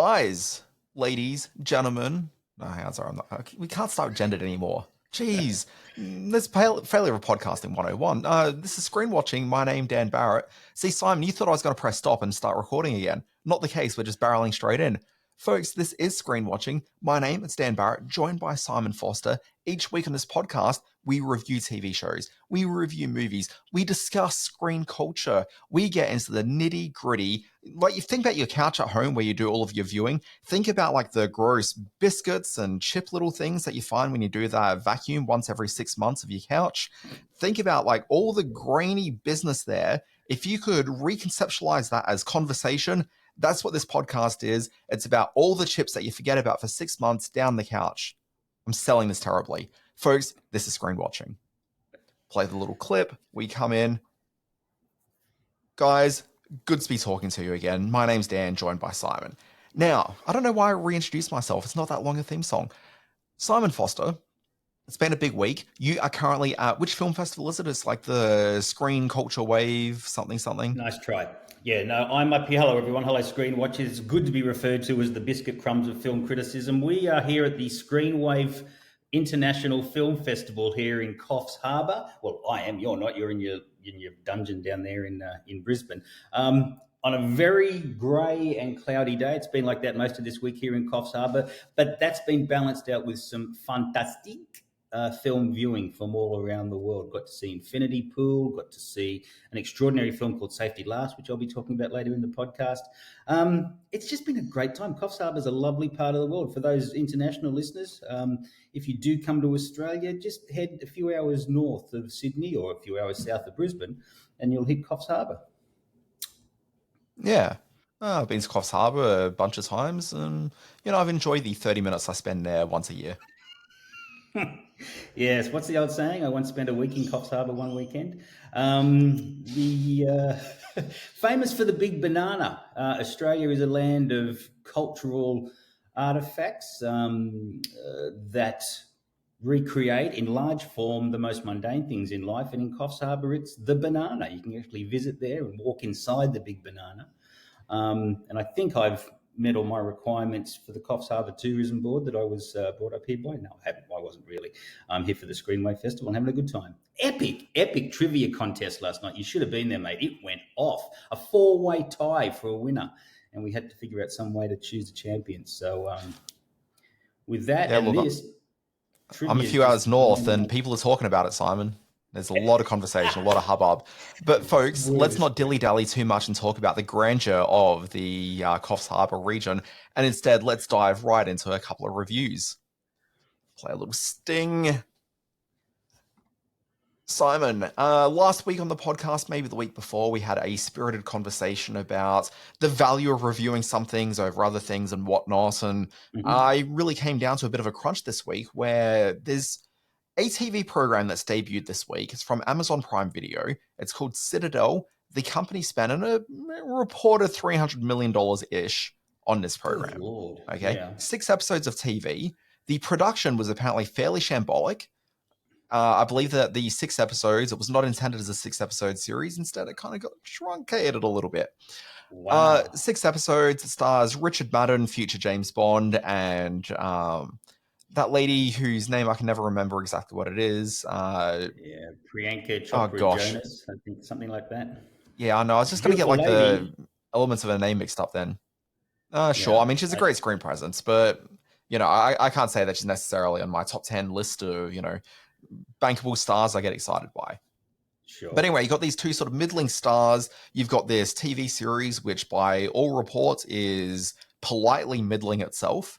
Guys, ladies, gentlemen. No, hang on, sorry, we can't start gendered anymore. Jeez, this failure of podcasting 101. This is Screen Watching. My name, Dan Barrett. See, Simon, you thought I was going to press stop and start recording again. Not the case. We're just barreling straight in. Folks, this is Screen Watching. My name is Dan Barrett, joined by Simon Foster. Each week on this podcast, we review TV shows, we review movies, we discuss screen culture, we get into the nitty gritty. Like, you think about your couch at home where you do all of your viewing, think about like the gross biscuits and chip little things that you find when you do that vacuum once every 6 months of your couch. Think about like all the grainy business there. If you could reconceptualize that as conversation, that's what this podcast is. It's about all the chips that you forget about for 6 months down the couch. I'm selling this terribly. Folks, this is Screen Watching. Play the little clip. We come in. Guys, good to be talking to you again. My name's Dan, joined by Simon. Now, I don't know why I reintroduced myself. It's not that long a theme song. Simon Foster, it's been a big week. You are currently at, which film festival is it? It's like the Screen Culture Wave, something. Nice try. Yeah, no, I'm up here. Hello, everyone. Hello, Screen Watchers. It's good to be referred to as the biscuit crumbs of film criticism. We are here at the Screen Wave International Film Festival here in Coffs Harbour. Well, I am. You're not. You're in your dungeon down there in Brisbane. On a very grey and cloudy day. It's been like that most of this week here in Coffs Harbour, but that's been balanced out with some fantastic film viewing from all around the world. Got to see Infinity Pool, got to see an extraordinary film called Safety Last, which I'll be talking about later in the podcast. It's just been a great time. Coffs Harbour is a lovely part of the world. For those international listeners, if you do come to Australia, just head a few hours north of Sydney or a few hours south of Brisbane and you'll hit Coffs Harbour. Yeah. I've been to Coffs Harbour a bunch of times, and I've enjoyed the 30 minutes I spend there once a year. Yes, what's the old saying? I once spent a week in Coffs Harbour one weekend. Famous for the big banana. Australia is a land of cultural artefacts that recreate in large form the most mundane things in life. And in Coffs Harbour, it's the banana. You can actually visit there and walk inside the big banana. And I think I've met all my requirements for the Coffs Harbour Tourism Board that I was brought up here by. No, I haven't. I wasn't really. I'm here for the Screenway Festival and having a good time. Epic trivia contest last night. You should have been there, mate. It went off. A 4-way tie for a winner. And we had to figure out some way to choose a champion. So with that I'm a few hours north and people are talking about it, Simon. There's a lot of conversation, a lot of hubbub. But folks, let's not dilly-dally too much and talk about the grandeur of the Coffs Harbour region. And instead, let's dive right into a couple of reviews. Play a little sting. Simon, last week on the podcast, maybe the week before, we had a spirited conversation about the value of reviewing some things over other things and whatnot. And I really came down to a bit of a crunch this week where there's a TV program that's debuted this week. It's from Amazon Prime Video. It's called Citadel. The company spent a reported $300 million-ish on this program. Good Lord. Okay, Yeah. 6 episodes of TV. The production was apparently fairly shambolic. I believe that the 6 episodes, it was not intended as a 6-episode series. Instead, it kind of got truncated a little bit. Wow. 6 eprisodes. It stars Richard Madden, future James Bond, and that lady whose name I can never remember exactly what it is. Priyanka Chopra Jonas, I think, something like that. Yeah, I know. I was just going to get like the elements of her name mixed up then. Sure. Yeah, I mean, she's a great screen presence, but, I can't say that she's necessarily on my top 10 list of, bankable stars I get excited by. Sure. But anyway, you got these 2 sort of middling stars. You've got this TV series, which by all reports is politely middling itself.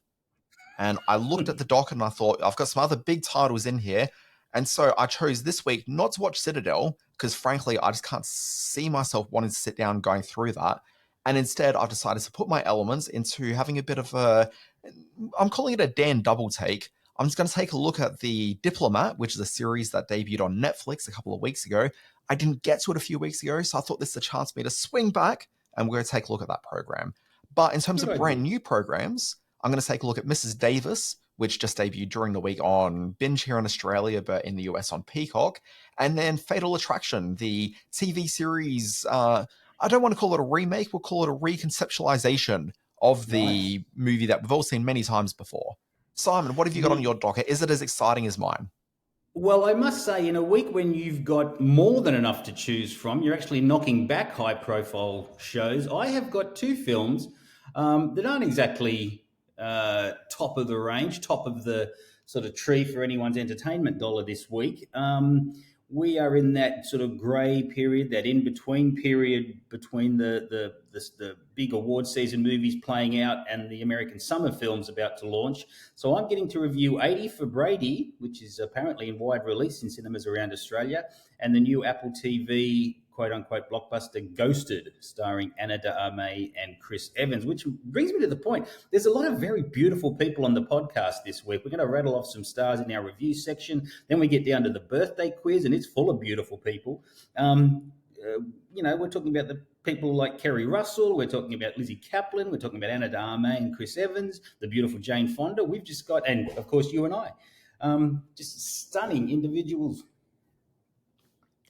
And I looked at the docket and I thought, I've got some other big titles in here. And so I chose this week not to watch Citadel, because frankly, I just can't see myself wanting to sit down and going through that. And instead, I've decided to put my elements into having a bit of I'm calling it a Dan double take. I'm just going to take a look at The Diplomat, which is a series that debuted on Netflix a couple of weeks ago. I didn't get to it a few weeks ago, so I thought this is a chance for me to swing back and we're going to take a look at that program. But in terms of brand new programs, I'm going to take a look at Mrs. Davis, which just debuted during the week on Binge here in Australia, but in the US on Peacock. And then Fatal Attraction, the TV series. I don't want to call it a remake. We'll call it a reconceptualization of Nice. the movie that we've all seen many times before. Simon, what have you got on your docket? Is it as exciting as mine? Well, I must say, in a week when you've got more than enough to choose from, you're actually knocking back high profile shows. I have got two films that aren't exactly top of the range, top of the sort of tree for anyone's entertainment dollar this week. We are in that sort of grey period, that in between period between the big award season movies playing out and the American summer films about to launch. So I'm getting to review 80 for Brady, which is apparently in wide release in cinemas around Australia, and the new Apple TV quote unquote blockbuster Ghosted, starring Anna de Armas and Chris Evans, which brings me to the point. There's a lot of very beautiful people on the podcast this week. We're going to rattle off some stars in our review section. Then we get down to the birthday quiz, and it's full of beautiful people. We're talking about the people like Keri Russell, we're talking about Lizzy Caplan, we're talking about Anna de Armas and Chris Evans, the beautiful Jane Fonda. We've just got, and of course you and I, just stunning individuals.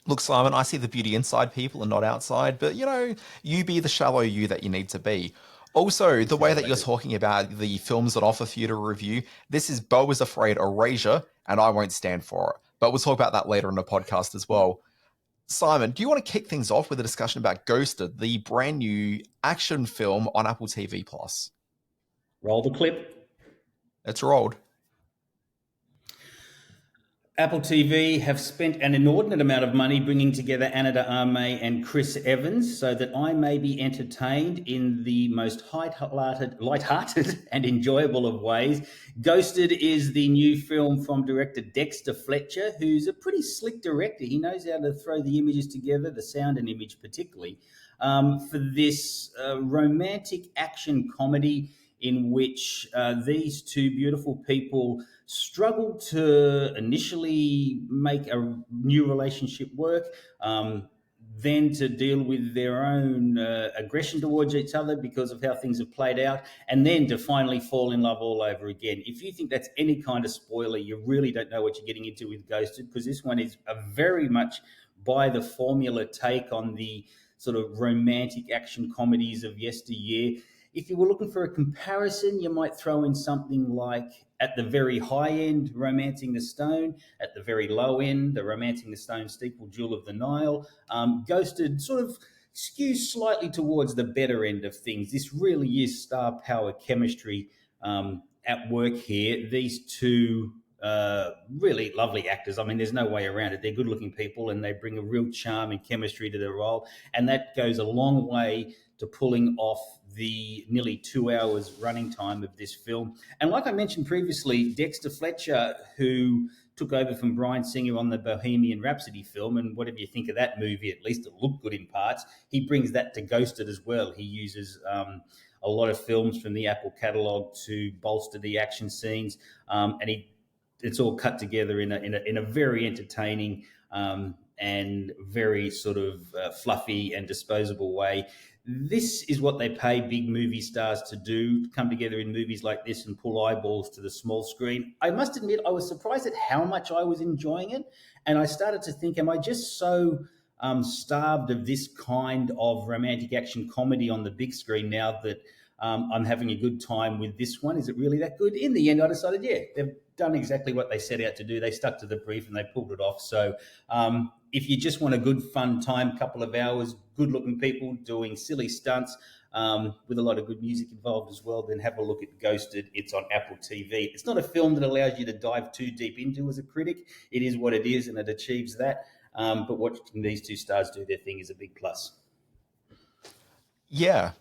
Look, Simon, I see the beauty inside people and not outside, but you be the shallow you that you need to be. Also, the way that you're talking about the films that offer for you to review, this is Beau is Afraid erasure, and I won't stand for it. But we'll talk about that later in the podcast as well. Simon, do you want to kick things off with a discussion about Ghosted, the brand new action film on Apple TV Plus? Roll the clip. It's rolled. Apple TV have spent an inordinate amount of money bringing together Anna de Armas and Chris Evans so that I may be entertained in the most light-hearted and enjoyable of ways. Ghosted is the new film from director Dexter Fletcher, who's a pretty slick director. He knows how to throw the images together, the sound and image particularly, for this romantic action comedy in which these two beautiful people struggle to initially make a new relationship work, then to deal with their own aggression towards each other because of how things have played out, and then to finally fall in love all over again. If you think that's any kind of spoiler, you really don't know what you're getting into with Ghosted, because this one is a very much by the formula take on the sort of romantic action comedies of yesteryear. If you were looking for a comparison, you might throw in something like, at the very high end, Romancing the Stone; at the very low end, the Romancing the Stone sequel, Jewel of the Nile. Ghosted sort of skews slightly towards the better end of things. This really is star power chemistry at work here. These two really lovely actors. I mean, there's no way around it. They're good looking people and they bring a real charm and chemistry to their role. And that goes a long way to pulling off the nearly 2 hours running time of this film. And like I mentioned previously, Dexter Fletcher, who took over from Bryan Singer on the Bohemian Rhapsody film, and whatever you think of that movie, at least it looked good in parts, he brings that to Ghosted as well. He uses a lot of films from the Apple catalogue to bolster the action scenes, and it's all cut together in a very entertaining and very sort of fluffy and disposable way. This is what they pay big movie stars to do, come together in movies like this and pull eyeballs to the small screen. I must admit, I was surprised at how much I was enjoying it. And I started to think, am I just so starved of this kind of romantic action comedy on the big screen now that I'm having a good time with this one? Is it really that good? In the end, I decided, yeah, they've done exactly what they set out to do. They stuck to the brief and they pulled it off. So if you just want a good, fun time, couple of hours, good-looking people doing silly stunts with a lot of good music involved as well, then have a look at Ghosted. It's on Apple TV. It's not a film that allows you to dive too deep into as a critic. It is what it is, and it achieves that. But watching these two stars do their thing is a big plus. Yeah.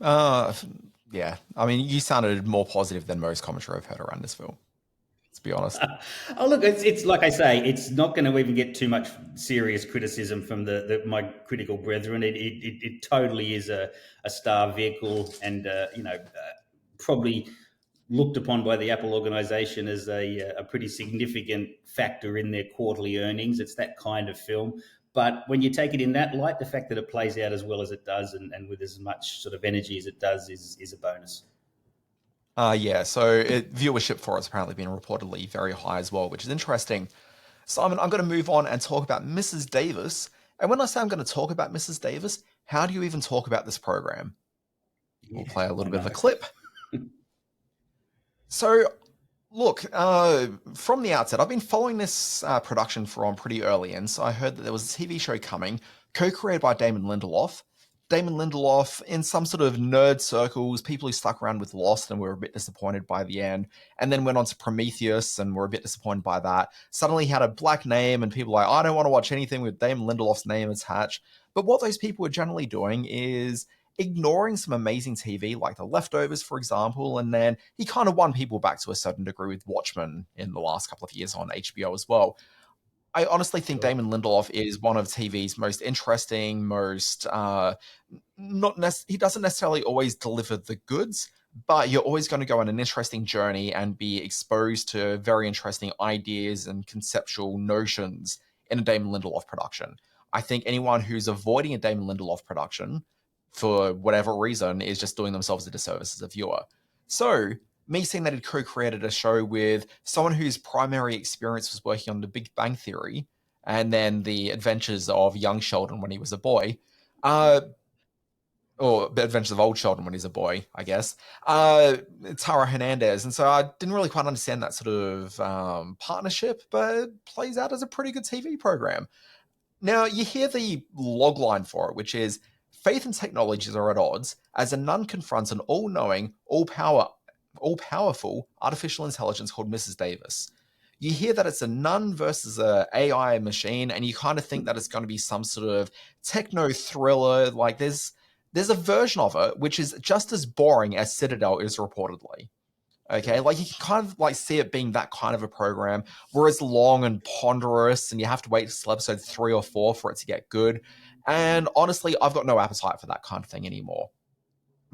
Yeah. I mean, you sounded more positive than most commentary I've heard around this film. Let's be honest. Oh, look, it's like I say, it's not going to even get too much serious criticism from my critical brethren. It totally is a star vehicle, and probably looked upon by the Apple organization as a pretty significant factor in their quarterly earnings. It's that kind of film. But when you take it in that light, the fact that it plays out as well as it does and with as much sort of energy as it does is a bonus. Yeah, so viewership for it's apparently been reportedly very high as well, which is interesting. Simon, I'm going to move on and talk about Mrs. Davis. And when I say I'm going to talk about Mrs. Davis, how do you even talk about this program? We'll play a little bit of a clip. So, look, from the outset, I've been following this production from pretty early, and so I heard that there was a TV show coming, co-created by Damon Lindelof. Damon Lindelof, in some sort of nerd circles, people who stuck around with Lost and were a bit disappointed by the end, and then went on to Prometheus and were a bit disappointed by that. Suddenly he had a black name, and people were like, I don't want to watch anything with Damon Lindelof's name attached. But what those people were generally doing is ignoring some amazing TV like The Leftovers, for example, and then he kind of won people back to a certain degree with Watchmen in the last couple of years on HBO as well. I honestly think Sure. Damon Lindelof is one of TV's most interesting, most he doesn't necessarily always deliver the goods, but you're always going to go on an interesting journey and be exposed to very interesting ideas and conceptual notions in a Damon Lindelof production. I think anyone who's avoiding a Damon Lindelof production for whatever reason is just doing themselves a disservice as a viewer. So, me seeing that he co-created a show with someone whose primary experience was working on The Big Bang Theory and then the adventures of young Sheldon when he was a boy, uh, or the adventures of old Sheldon when he's a boy, I guess, Tara Hernandez. And so I didn't really quite understand that sort of partnership, but it plays out as a pretty good TV program. Now, you hear the logline for it, which is faith and technologies are at odds as a nun confronts an all-knowing, all-powerful artificial intelligence called Mrs. Davis. You hear that it's a nun versus a AI machine, and you kind of think that it's going to be some sort of techno thriller. Like there's a version of it which is just as boring as Citadel is reportedly. Okay, like you can kind of like see it being that kind of a program where it's long and ponderous, and you have to wait till episode 3 or 4 for it to get good. And honestly, I've got no appetite for that kind of thing anymore.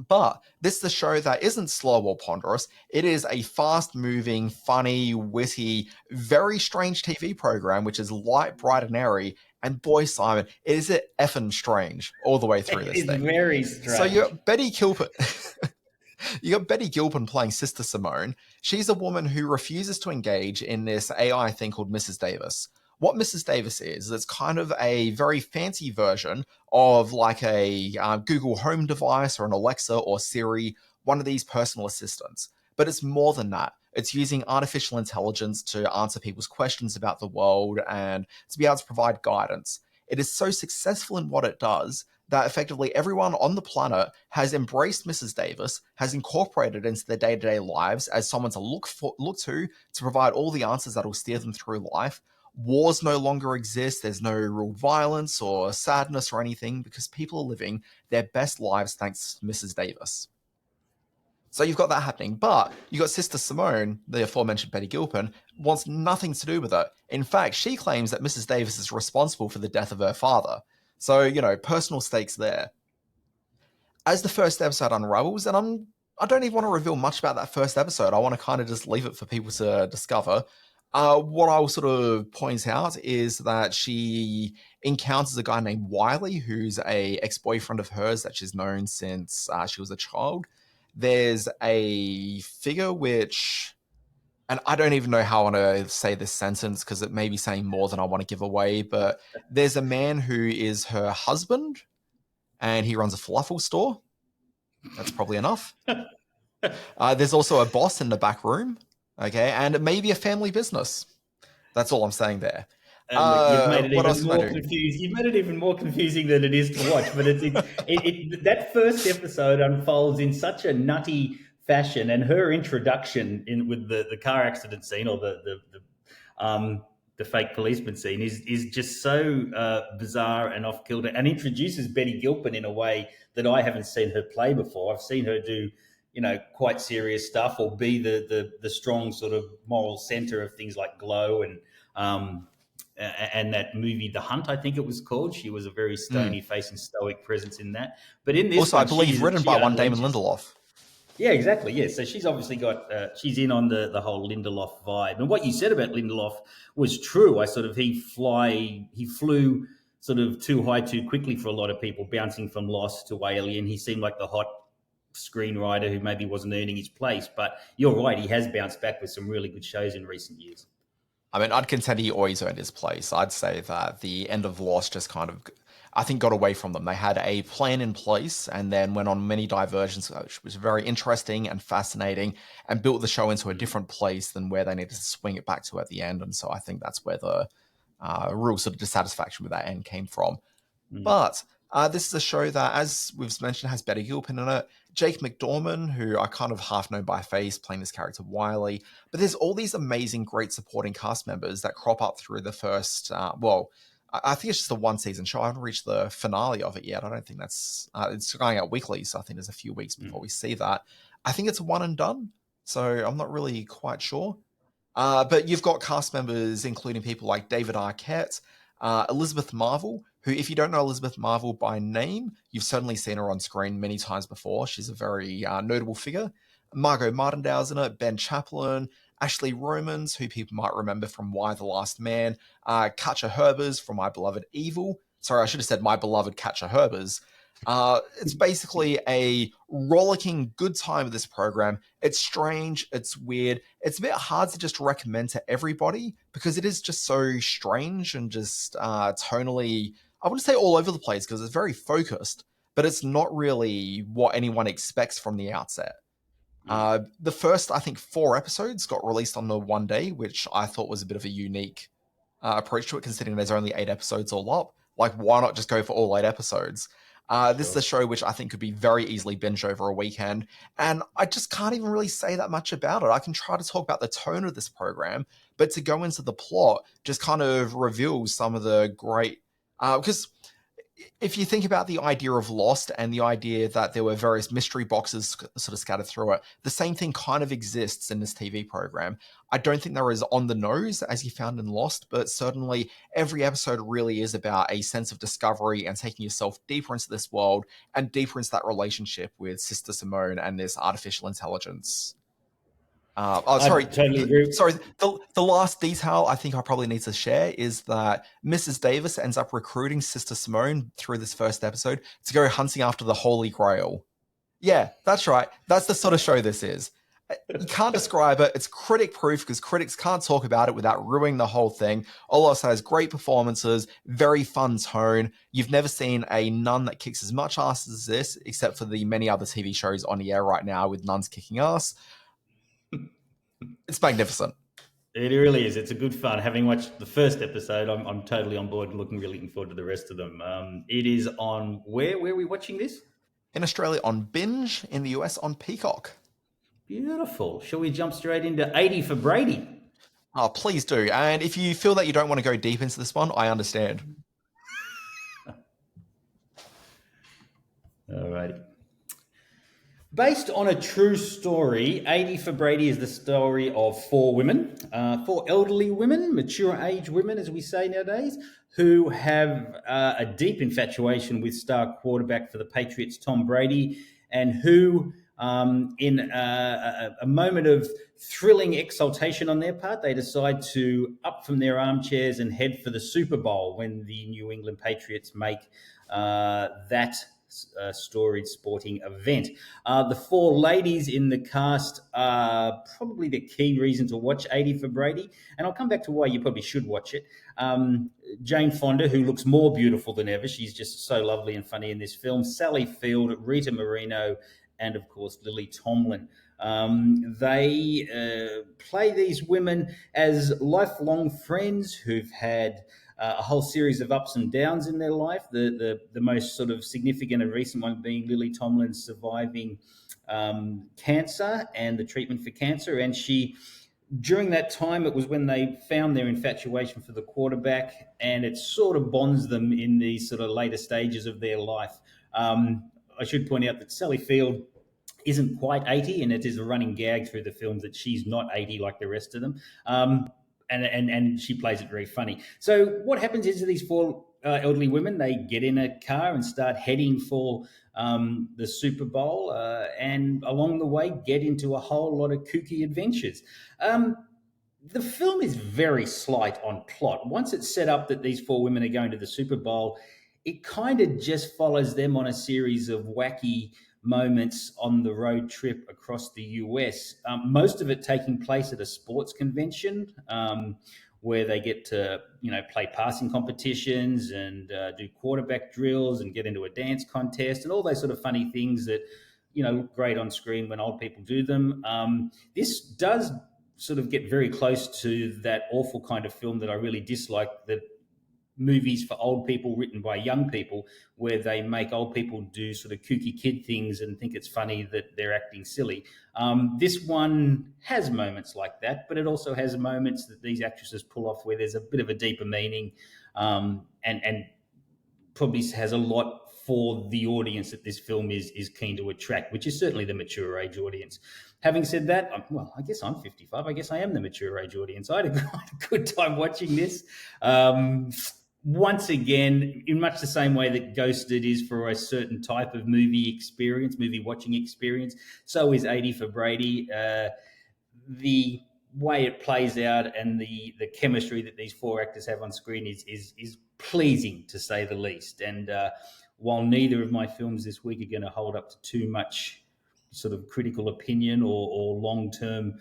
But this is a show that isn't slow or ponderous. It is a fast moving, funny, witty, very strange TV program, which is light, bright, and airy. And boy, Simon, is it effing strange all the way through It this is thing. very So you're strange. Betty Gilpin. You got Betty Gilpin playing Sister Simone. She's a woman who refuses to engage in this AI thing called Mrs. Davis. What Mrs. Davis is, it's kind of a very fancy version of like a Google Home device or an Alexa or Siri, one of these personal assistants. But it's more than that. It's using artificial intelligence to answer people's questions about the world and to be able to provide guidance. It is so successful in what it does that effectively everyone on the planet has embraced Mrs. Davis, has incorporated it into their day-to-day lives as someone to look to provide all the answers that will steer them through life. Wars no longer exist. There's no real violence or sadness or anything because people are living their best lives thanks to Mrs. Davis. So you've got that happening, but you got Sister Simone, the aforementioned Betty Gilpin, wants nothing to do with it. In fact, she claims that Mrs. Davis is responsible for the death of her father. So, personal stakes there. As the first episode unravels, and I don't even want to reveal much about that first episode. I want to kind of just leave it for people to discover. What I will sort of point out is that she encounters a guy named Wiley, who's a ex-boyfriend of hers that she's known since she was a child. There's a figure which, and I don't even know how I want to say this sentence because it may be saying more than I want to give away, but there's a man who is her husband and he runs a falafel store. That's probably enough. There's also a boss in the back room, okay, and it may be a family business. That's all I'm saying there. Look, you've made it What else even can I more do? confused. You've made it even more confusing than it is to watch. But that first episode unfolds in such a nutty fashion, and her introduction in with the car accident scene or the fake policeman scene is just so bizarre and off kilter, and introduces Betty Gilpin in a way that I haven't seen her play before. I've seen her do quite serious stuff or be the strong sort of moral center of things like Glow um, and that movie The Hunt, I think it was called. She was a very Mm. stony face and stoic presence in that. But in this Also, I one, believe written she by one Damon unleashes. Lindelof. Yeah, exactly. Yeah, so she's obviously got she's in on the whole Lindelof vibe. And what you said about Lindelof was true. He flew sort of too high too quickly for a lot of people, bouncing from Lost to Alien. He seemed like the hot screenwriter who maybe wasn't earning his place. But you're right, he has bounced back with some really good shows in recent years. I mean, I'd contend he always earned his place. I'd say that the end of Lost just kind of I think, got away from them. They had a plan in place and then went on many diversions, which was very interesting and fascinating, and built the show into a different place than where they needed to swing it back to at the end. And so I think that's where the real sort of dissatisfaction with that end came from. But this is a show that, as we've mentioned, has Betty Gilpin in it. Jake McDorman, who I kind of half know by face, playing this character Wiley. But there's all these amazing, great supporting cast members that crop up through the first, I think it's just a one-season show. I haven't reached the finale of it yet. I don't think that's... it's going out weekly, so I think there's a few weeks before we see that. I think it's one and done, so I'm not really quite sure. But you've got cast members including people like David Arquette, Elizabeth Marvel, who, if you don't know Elizabeth Marvel by name, you've certainly seen her on screen many times before. She's a very notable figure. Margot Martindale's in it, Ben Chaplin, Ashley Romans, who people might remember from Why the Last Man, Katja Herbers from My Beloved Evil. Sorry, I should have said My Beloved Katja Herbers. It's basically a rollicking good time of this program. It's strange, it's weird. It's a bit hard to just recommend to everybody because it is just so strange and just tonally, I wouldn't say all over the place because it's very focused, but it's not really what anyone expects from the outset. The first, I think, 4 episodes got released on the one day, which I thought was a bit of a unique approach to it, considering there's only 8 episodes all up. Like, why not just go for all 8 episodes? This is a show which I think could be very easily binged over a weekend, and I just can't even really say that much about it. I can try to talk about the tone of this program, but to go into the plot just kind of reveals some of the great... because if you think about the idea of Lost and the idea that there were various mystery boxes sort of scattered through it, the same thing kind of exists in this TV program. I don't think they're as on the nose as you found in Lost, but certainly every episode really is about a sense of discovery and taking yourself deeper into this world and deeper into that relationship with Sister Simone and this artificial intelligence. I totally agree. Sorry, the last detail I think I probably need to share is that Mrs. Davis ends up recruiting Sister Simone through this first episode to go hunting after the Holy Grail. Yeah, that's right. That's the sort of show this is. You can't describe it. It's critic-proof because critics can't talk about it without ruining the whole thing. All I'll say is great performances, very fun tone. You've never seen a nun that kicks as much ass as this, except for the many other TV shows on the air right now with nuns kicking ass. It's magnificent. It really is. It's a good fun. Having watched the first episode, I'm totally on board and really looking forward to the rest of them. It is on where are we watching this? In Australia on Binge, in the US on Peacock. Beautiful. Shall we jump straight into 80 for Brady? Oh, please do. And if you feel that you don't want to go deep into this one, I understand. All righty. Based on a true story, 80 for Brady is the story of 4 women, 4 elderly women, mature age women, as we say nowadays, who have a deep infatuation with star quarterback for the Patriots, Tom Brady, and who, in a moment of thrilling exultation on their part, they decide to up from their armchairs and head for the Super Bowl when the New England Patriots make that storied sporting event. The 4 ladies in the cast are probably the key reason to watch 80 for Brady, and I'll come back to why you probably should watch it. Jane Fonda, who looks more beautiful than ever. She's just so lovely and funny in this film. Sally Field, Rita Moreno, and of course Lily Tomlin. They play these women as lifelong friends who've had a whole series of ups and downs in their life. The most sort of significant and recent one being Lily Tomlin surviving cancer and the treatment for cancer. And during that time, it was when they found their infatuation for the quarterback, and it sort of bonds them in these sort of later stages of their life. I should point out that Sally Field isn't quite 80, and it is a running gag through the films that she's not 80 like the rest of them. And she plays it very funny. So what happens is these 4 elderly women, they get in a car and start heading for the Super Bowl, and along the way get into a whole lot of kooky adventures. The film is very slight on plot. Once it's set up that these 4 women are going to the Super Bowl, it kind of just follows them on a series of wacky moments on the road trip across the US. Most of it taking place at a sports convention where they get to, play passing competitions and do quarterback drills and get into a dance contest and all those sort of funny things that, look great on screen when old people do them. This does sort of get very close to that awful kind of film that I really dislike, that movies for old people written by young people, where they make old people do sort of kooky kid things and think it's funny that they're acting silly. This one has moments like that, but it also has moments that these actresses pull off where there's a bit of a deeper meaning, and probably has a lot for the audience that this film is keen to attract, which is certainly the mature age audience. Having said that, I guess I'm 55. I guess I am the mature age audience. I had a good time watching this. Once again, in much the same way that Ghosted is for a certain type of movie watching experience, so is 80 for Brady. The way it plays out and the chemistry that these four actors have on screen is pleasing, to say the least. And while neither of my films this week are going to hold up to too much sort of critical opinion or long-term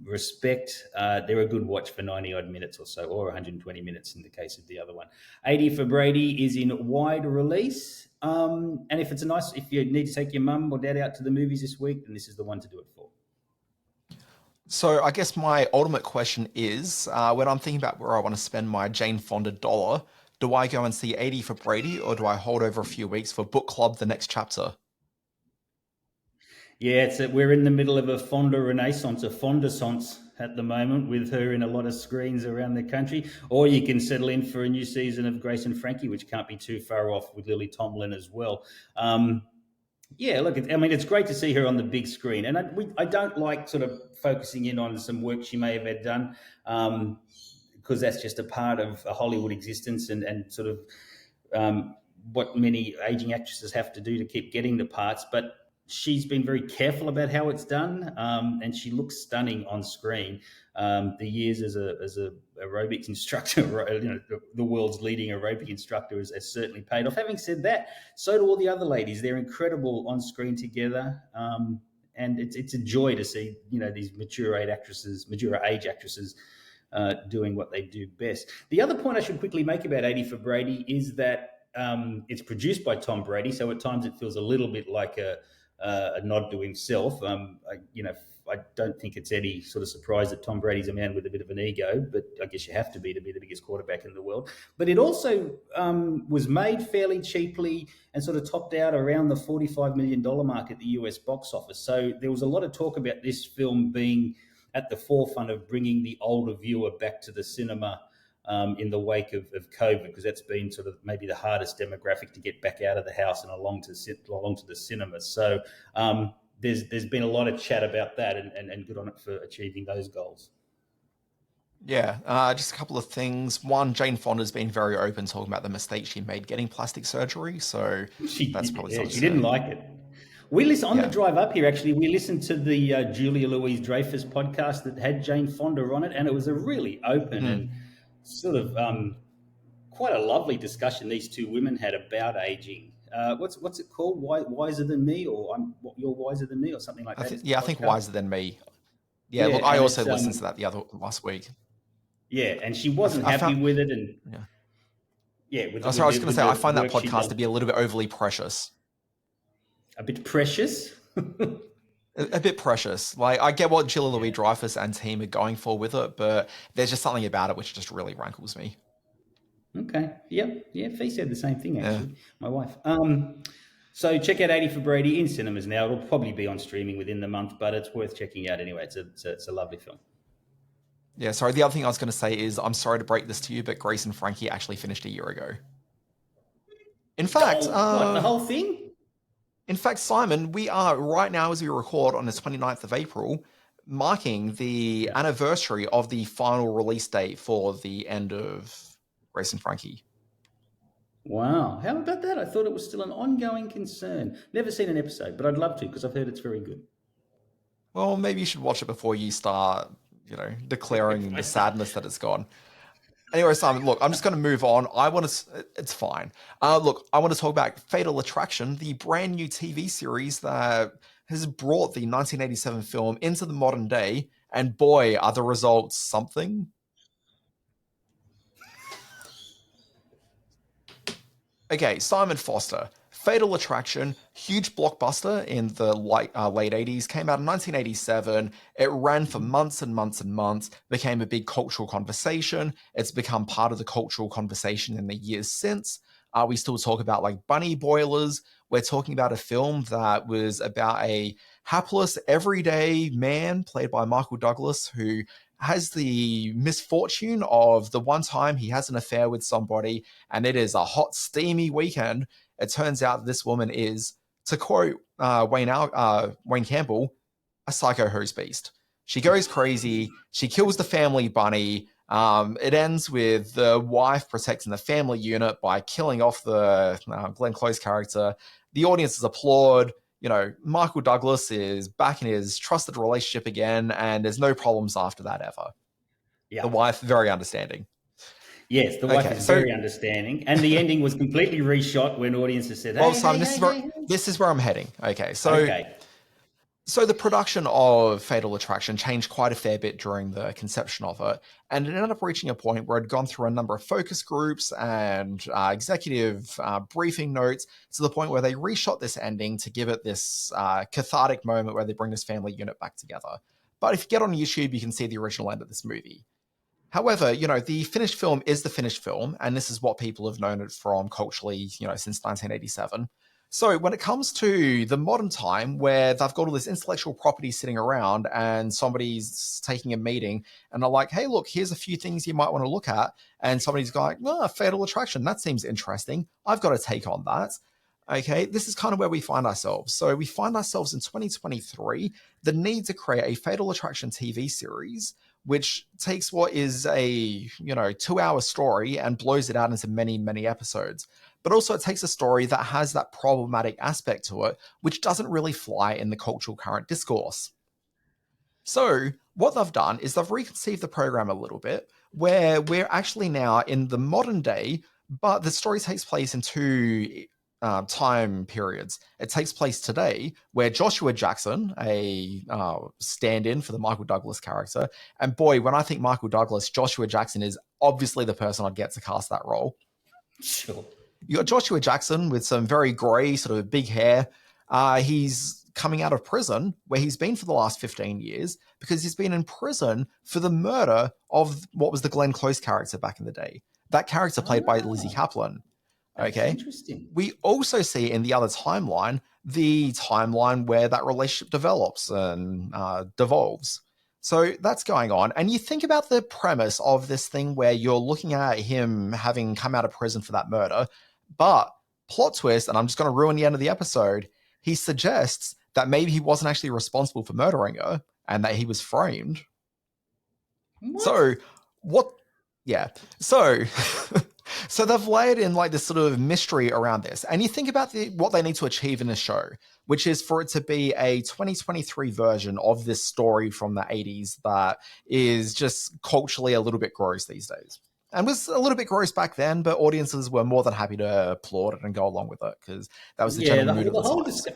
respect, they're a good watch for 90 odd minutes or so, or 120 minutes in the case of the other one. 80 for Brady is in wide release. And if you need to take your mum or dad out to the movies this week, then this is the one to do it for. So I guess my ultimate question is, when I'm thinking about where I want to spend my Jane Fonda dollar, do I go and see 80 for Brady, or do I hold over a few weeks for book club The Next Chapter? Yeah, we're in the middle of a Fonda renaissance, a Fondaissance at the moment, with her in a lot of screens around the country. Or you can settle in for a new season of Grace and Frankie, which can't be too far off, with Lily Tomlin as well. Yeah, look, it's great to see her on the big screen. And I don't like sort of focusing in on some work she may have had done, because that's just a part of a Hollywood existence and sort of what many aging actresses have to do to keep getting the parts. But she's been very careful about how it's done, and she looks stunning on screen. The years as a aerobics instructor, the world's leading aerobic instructor, has certainly paid off. Having said that, so do all the other ladies. They're incredible on screen together, and it's a joy to see these mature age actresses doing what they do best. The other point I should quickly make about 80 for Brady is that it's produced by Tom Brady, so at times it feels a little bit like a nod to himself. I don't think it's any sort of surprise that Tom Brady's a man with a bit of an ego, but I guess you have to be the biggest quarterback in the world. But it also was made fairly cheaply and sort of topped out around the $45 million mark at the US box office. So there was a lot of talk about this film being at the forefront of bringing the older viewer back to the cinema in the wake of COVID, because that's been sort of maybe the hardest demographic to get back out of the house and along to the cinema. So there's been a lot of chat about that, and good on it for achieving those goals. Yeah, just a couple of things. One, Jane Fonda's been very open talking about the mistake she made getting plastic surgery, so that's probably something. She didn't like it. We listened on the drive up here. Actually, we listened to the Julia Louis-Dreyfus podcast that had Jane Fonda on it, and it was a really open and sort of quite a lovely discussion these two women had about aging. What's it called? Wiser Than Me, or You're Wiser Than Me, or something like that. I think Wiser Than Me. Yeah, look, I also listened to that last week. Yeah, and she wasn't happy with it, and I was going to say, I find that podcast to be a little bit overly precious. A bit precious? A bit precious. Like, I get what Julia Louis-Dreyfus and team are going for with it, but there's just something about it which just really rankles me. Okay. Yep. Yeah, Fee said the same thing, actually. My wife. So check out 80 for Brady in cinemas now. It'll probably be on streaming within the month, but it's worth checking out anyway. It's a lovely film. Yeah, sorry. The other thing I was going to say is, I'm sorry to break this to you, but Grace and Frankie actually finished a year ago. In fact... the whole thing? In fact, Simon, we are right now, as we record on the 29th of April, marking the anniversary of the final release date for the end of Grace and Frankie. Wow. How about that? I thought it was still an ongoing concern. Never seen an episode, but I'd love to, because I've heard it's very good. Well, maybe you should watch it before you start, declaring the sadness that it's gone. Anyway, Simon, look, I'm just going to move on. It's fine. Look, I want to talk about Fatal Attraction, the brand new TV series that has brought the 1987 film into the modern day. And boy, are the results something. Okay, Simon Foster. Fatal Attraction, huge blockbuster in the late 80s, came out in 1987. It ran for months and months and months, became a big cultural conversation. It's become part of the cultural conversation in the years since. We still talk about like bunny boilers. We're talking about a film that was about a hapless, everyday man played by Michael Douglas who has the misfortune of the one time he has an affair with somebody and it is a hot, steamy weekend. It turns out this woman is, to quote Wayne Campbell, a psycho hose beast. She goes crazy. She kills the family bunny. It ends with the wife protecting the family unit by killing off the Glenn Close character. The audiences applaud. You know, Michael Douglas is back in his trusted relationship again, and there's no problems after that ever. Yeah. The wife, very understanding. Yes, the wife is very understanding, and the ending was completely reshot when audiences said, "Well, Simon, this is where I'm heading." Okay, so the production of Fatal Attraction changed quite a fair bit during the conception of it, and it ended up reaching a point where it had gone through a number of focus groups and executive briefing notes to the point where they reshot this ending to give it this cathartic moment where they bring this family unit back together. But if you get on YouTube, you can see the original end of this movie. However, you know, the finished film is the finished film, and this is what people have known it from culturally, you know, since 1987. So when it comes to the modern time where they've got all this intellectual property sitting around and somebody's taking a meeting and they're like, hey, look, here's a few things you might want to look at. And somebody's going, Fatal Attraction, that seems interesting. I've got a take on that. Okay, this is kind of where we find ourselves. So we find ourselves in 2023, the need to create a Fatal Attraction TV series which takes what is a 2-hour story and blows it out into many, many episodes. But also it takes a story that has that problematic aspect to it, which doesn't really fly in the cultural current discourse. So what they've done is they've reconceived the program a little bit, where we're actually now in the modern day, but the story takes place in two time periods. It takes place today, where Joshua Jackson, a stand-in for the Michael Douglas character, and boy, when I think Michael Douglas, Joshua Jackson is obviously the person I'd get to cast that role. Sure. You got Joshua Jackson with some very grey, sort of big hair. He's coming out of prison where he's been for the last 15 years because he's been in prison for the murder of what was the Glenn Close character back in the day. That character played by Lizzy Caplan. Okay. Interesting. We also see in the other timeline, the timeline where that relationship develops and devolves. So that's going on. And you think about the premise of this thing where you're looking at him having come out of prison for that murder, but plot twist, and I'm just going to ruin the end of the episode, he suggests that maybe he wasn't actually responsible for murdering her and that he was framed. What? So what? Yeah. So they've layered in like this sort of mystery around this. And you think about what they need to achieve in this show, which is for it to be a 2023 version of this story from the 80s that is just culturally a little bit gross these days. And was a little bit gross back then, but audiences were more than happy to applaud it and go along with it because that was the general mood of the times.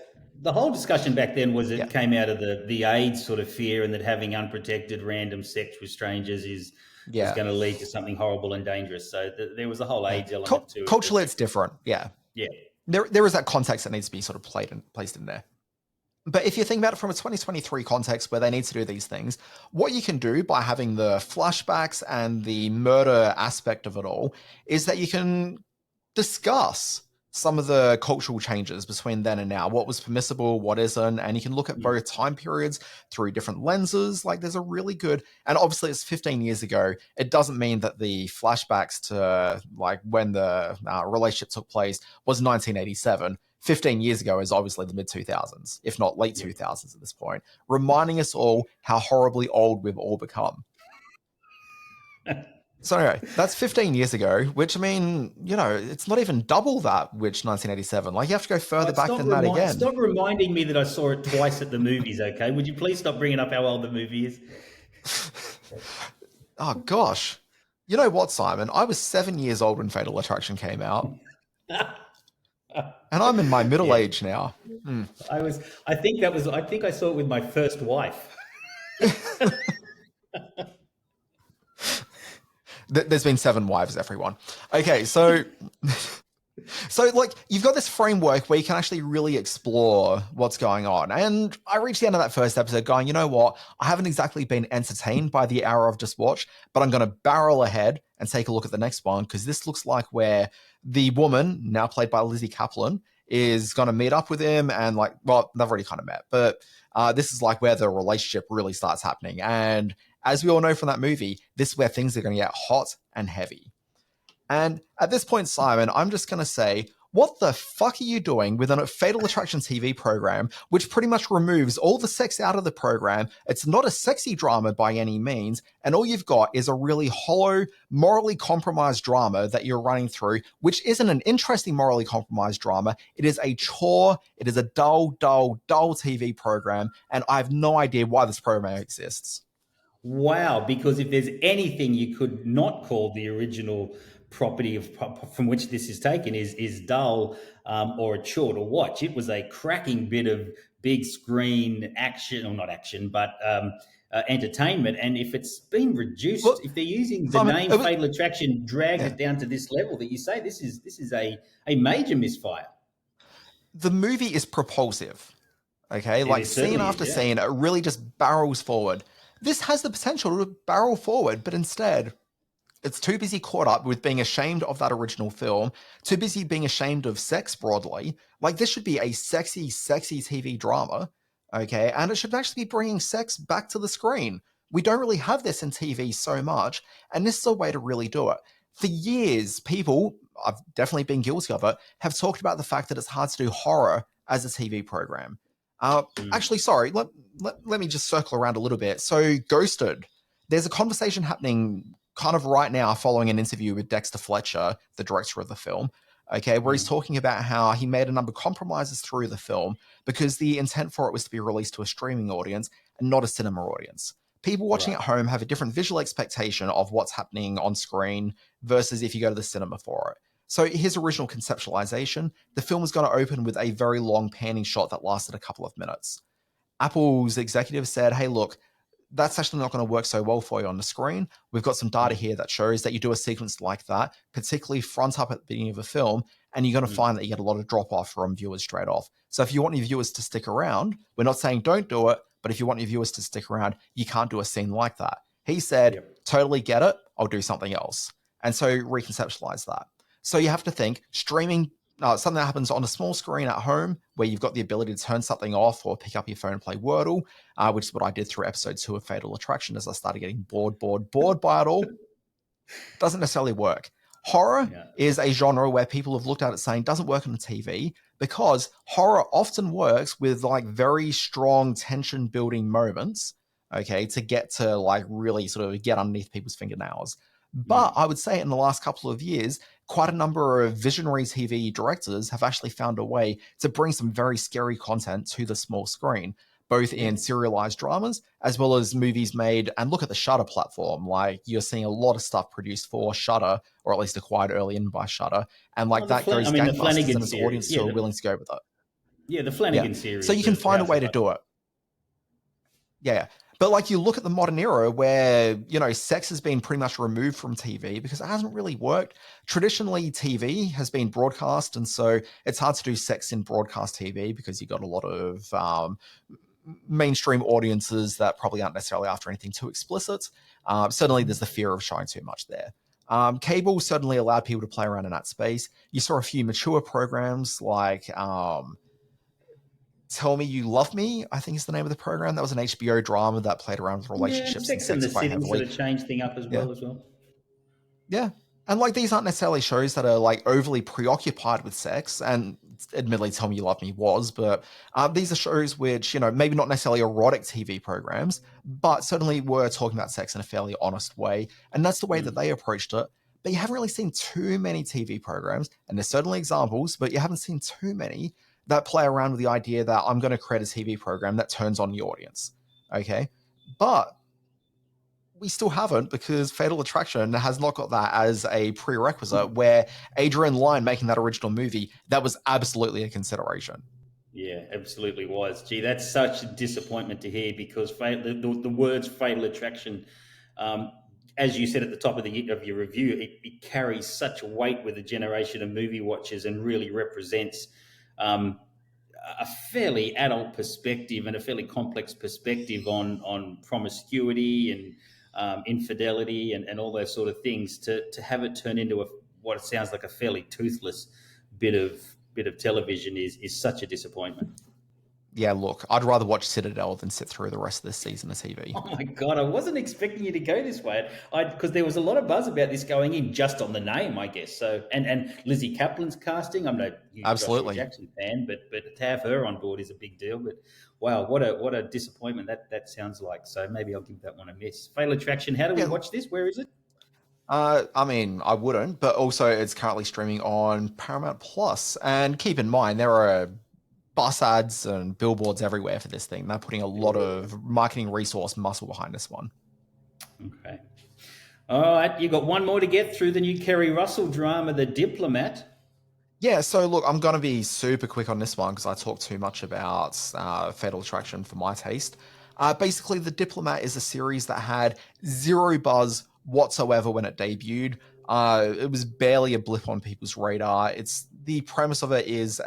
The whole discussion back then was it came out of the AIDS sort of fear, and that having unprotected random sex with strangers is going to lead to something horrible and dangerous. So there was a whole AIDS element to it. Culturally, it's different. Yeah. There is that context that needs to be sort of placed in there. But if you think about it from a 2023 context where they need to do these things, what you can do by having the flashbacks and the murder aspect of it all is that you can discuss some of the cultural changes between then and now, what was permissible, what isn't, and you can look at both time periods through different lenses. Like there's a really good, and obviously it's 15 years ago. It doesn't mean that the flashbacks to like when the relationship took place was 1987. 15 years ago is obviously the mid 2000s, if not late 2000s at this point, reminding us all how horribly old we've all become. So anyway, that's 15 years ago, which I mean, it's not even double that, which 1987. Like you have to go further back than that again. Stop reminding me that I saw it twice at the movies, okay? Would you please stop bringing up how old the movie is? Oh, gosh. You know what, Simon? I was 7 years old when Fatal Attraction came out. And I'm in my middle age now. I think I saw it with my first wife. There's been 7 wives, everyone. Okay, so So, like, you've got this framework where you can actually really explore what's going on. And I reached the end of that first episode going, you know what? I haven't exactly been entertained by the hour I've just watched, but I'm going to barrel ahead and take a look at the next one because this looks like where the woman, now played by Lizzy Caplan, is going to meet up with him. And, like, well, they've already kind of met, but this is like where the relationship really starts happening. And as we all know from that movie, this is where things are going to get hot and heavy. And at this point, Simon, I'm just going to say, what the fuck are you doing with a Fatal Attraction TV program, which pretty much removes all the sex out of the program? It's not a sexy drama by any means. And all you've got is a really hollow, morally compromised drama that you're running through, which isn't an interesting morally compromised drama. It is a chore. It is a dull, dull, dull TV program. And I have no idea why this program exists. Wow, because if there's anything you could not call the original property from which this is taken is dull or a chore to watch. It was a cracking bit of big screen action, or not action, but entertainment. And if it's been reduced, Look, if they're using the Simon, name Fatal Attraction, dragged yeah. it down to this level that you say, this is a major misfire. The movie is propulsive. Okay, like It scene certainly after is, yeah. scene, it really just barrels forward. This has the potential to barrel forward, but instead, it's too busy caught up with being ashamed of that original film, too busy being ashamed of sex broadly. Like, this should be a sexy, sexy TV drama, okay? And it should actually be bringing sex back to the screen. We don't really have this in TV so much, and this is a way to really do it. For years, people, I've definitely been guilty of it, have talked about the fact that it's hard to do horror as a TV program. Actually, sorry, let me just circle around a little bit. So, Ghosted, there's a conversation happening kind of right now following an interview with Dexter Fletcher, the director of the film, okay, where he's talking about how he made a number of compromises through the film because the intent for it was to be released to a streaming audience and not a cinema audience. People watching Right. at home have a different visual expectation of what's happening on screen versus if you go to the cinema for it. So his original conceptualization, the film was going to open with a very long panning shot that lasted a couple of minutes. Apple's executive said, hey, look, that's actually not going to work so well for you on the screen. We've got some data here that shows that you do a sequence like that, particularly front up at the beginning of a film, and you're going to find that you get a lot of drop off from viewers straight off. So if you want your viewers to stick around, we're not saying don't do it, but if you want your viewers to stick around, you can't do a scene like that. He said, Yep. totally get it. I'll do something else. And so reconceptualize that. So you have to think streaming, something that happens on a small screen at home where you've got the ability to turn something off or pick up your phone and play Wordle, which is what I did through episode 2 of Fatal Attraction as I started getting bored by it all. Doesn't necessarily work. Horror Yeah. is a genre where people have looked at it saying doesn't work on TV because horror often works with like very strong tension building moments, okay, to get to like really sort of get underneath people's fingernails. But I would say in the last couple of years, quite a number of visionary TV directors have actually found a way to bring some very scary content to the small screen, both Yeah. in serialized dramas as well as movies made. And look at the Shudder platform. Like, you're seeing a lot of stuff produced for Shudder, or at least acquired early in by Shudder. And like Oh, that goes the gangbusters, Flanagan and its series. audience who are willing to go with it. The Yeah. Flanagan So you series can of find a House way of to Usher. do it. Yeah. But like, you look at the modern era where, sex has been pretty much removed from TV because it hasn't really worked. Traditionally, TV has been broadcast. And so it's hard to do sex in broadcast TV because you've got a lot of mainstream audiences that probably aren't necessarily after anything too explicit. Certainly, there's the fear of showing too much there. Cable certainly allowed people to play around in that space. You saw a few mature programs like Tell Me You Love Me, I think is the name of the program. That was an HBO drama that played around with Yeah, relationships and Sex and sex the quite City sort heavily. of changed thing up as Yeah. well. Yeah. And like, these aren't necessarily shows that are like overly preoccupied with sex. And admittedly, Tell Me You Love Me was, but these are shows which, maybe not necessarily erotic TV programs, but certainly were talking about sex in a fairly honest way. And that's the way that they approached it. But you haven't really seen too many TV programs, and there's certainly examples, but you haven't seen too many that play around with the idea that I'm going to create a TV program that turns on the audience. Okay. But we still haven't, because Fatal Attraction has not got that as a prerequisite, where Adrian Lyne making that original movie, that was absolutely a consideration. Yeah, absolutely was. Gee, that's such a disappointment to hear because the words fatal attraction as you said at the top of your review, it carries such weight with a generation of movie watchers and really represents a fairly adult perspective and a fairly complex perspective on promiscuity and infidelity and all those sort of things. To have it turn into what it sounds like a fairly toothless bit of television is such a disappointment. Yeah, look, I'd rather watch Citadel than sit through the rest of this season of TV. Oh my God, I wasn't expecting you to go this way. Because there was a lot of buzz about this going in just on the name, I guess. So and Lizzy Caplan's casting. I'm no huge Absolutely. Joshua Jackson fan, but to have her on board is a big deal. But wow, what a disappointment that sounds like. So maybe I'll give that one a miss. Fatal Attraction. How do we watch this? Where is it? I mean, I wouldn't, but also it's currently streaming on Paramount Plus. And keep in mind, there are bus ads and billboards everywhere for this thing. They're putting a lot of marketing resource muscle behind this one. Okay. All right, you got one more to get through, the new Keri Russell drama, The Diplomat. Yeah, so look, I'm going to be super quick on this one because I talk too much about Fatal Attraction for my taste. Basically, The Diplomat is a series that had zero buzz whatsoever when it debuted. It was barely a blip on people's radar. The premise of it is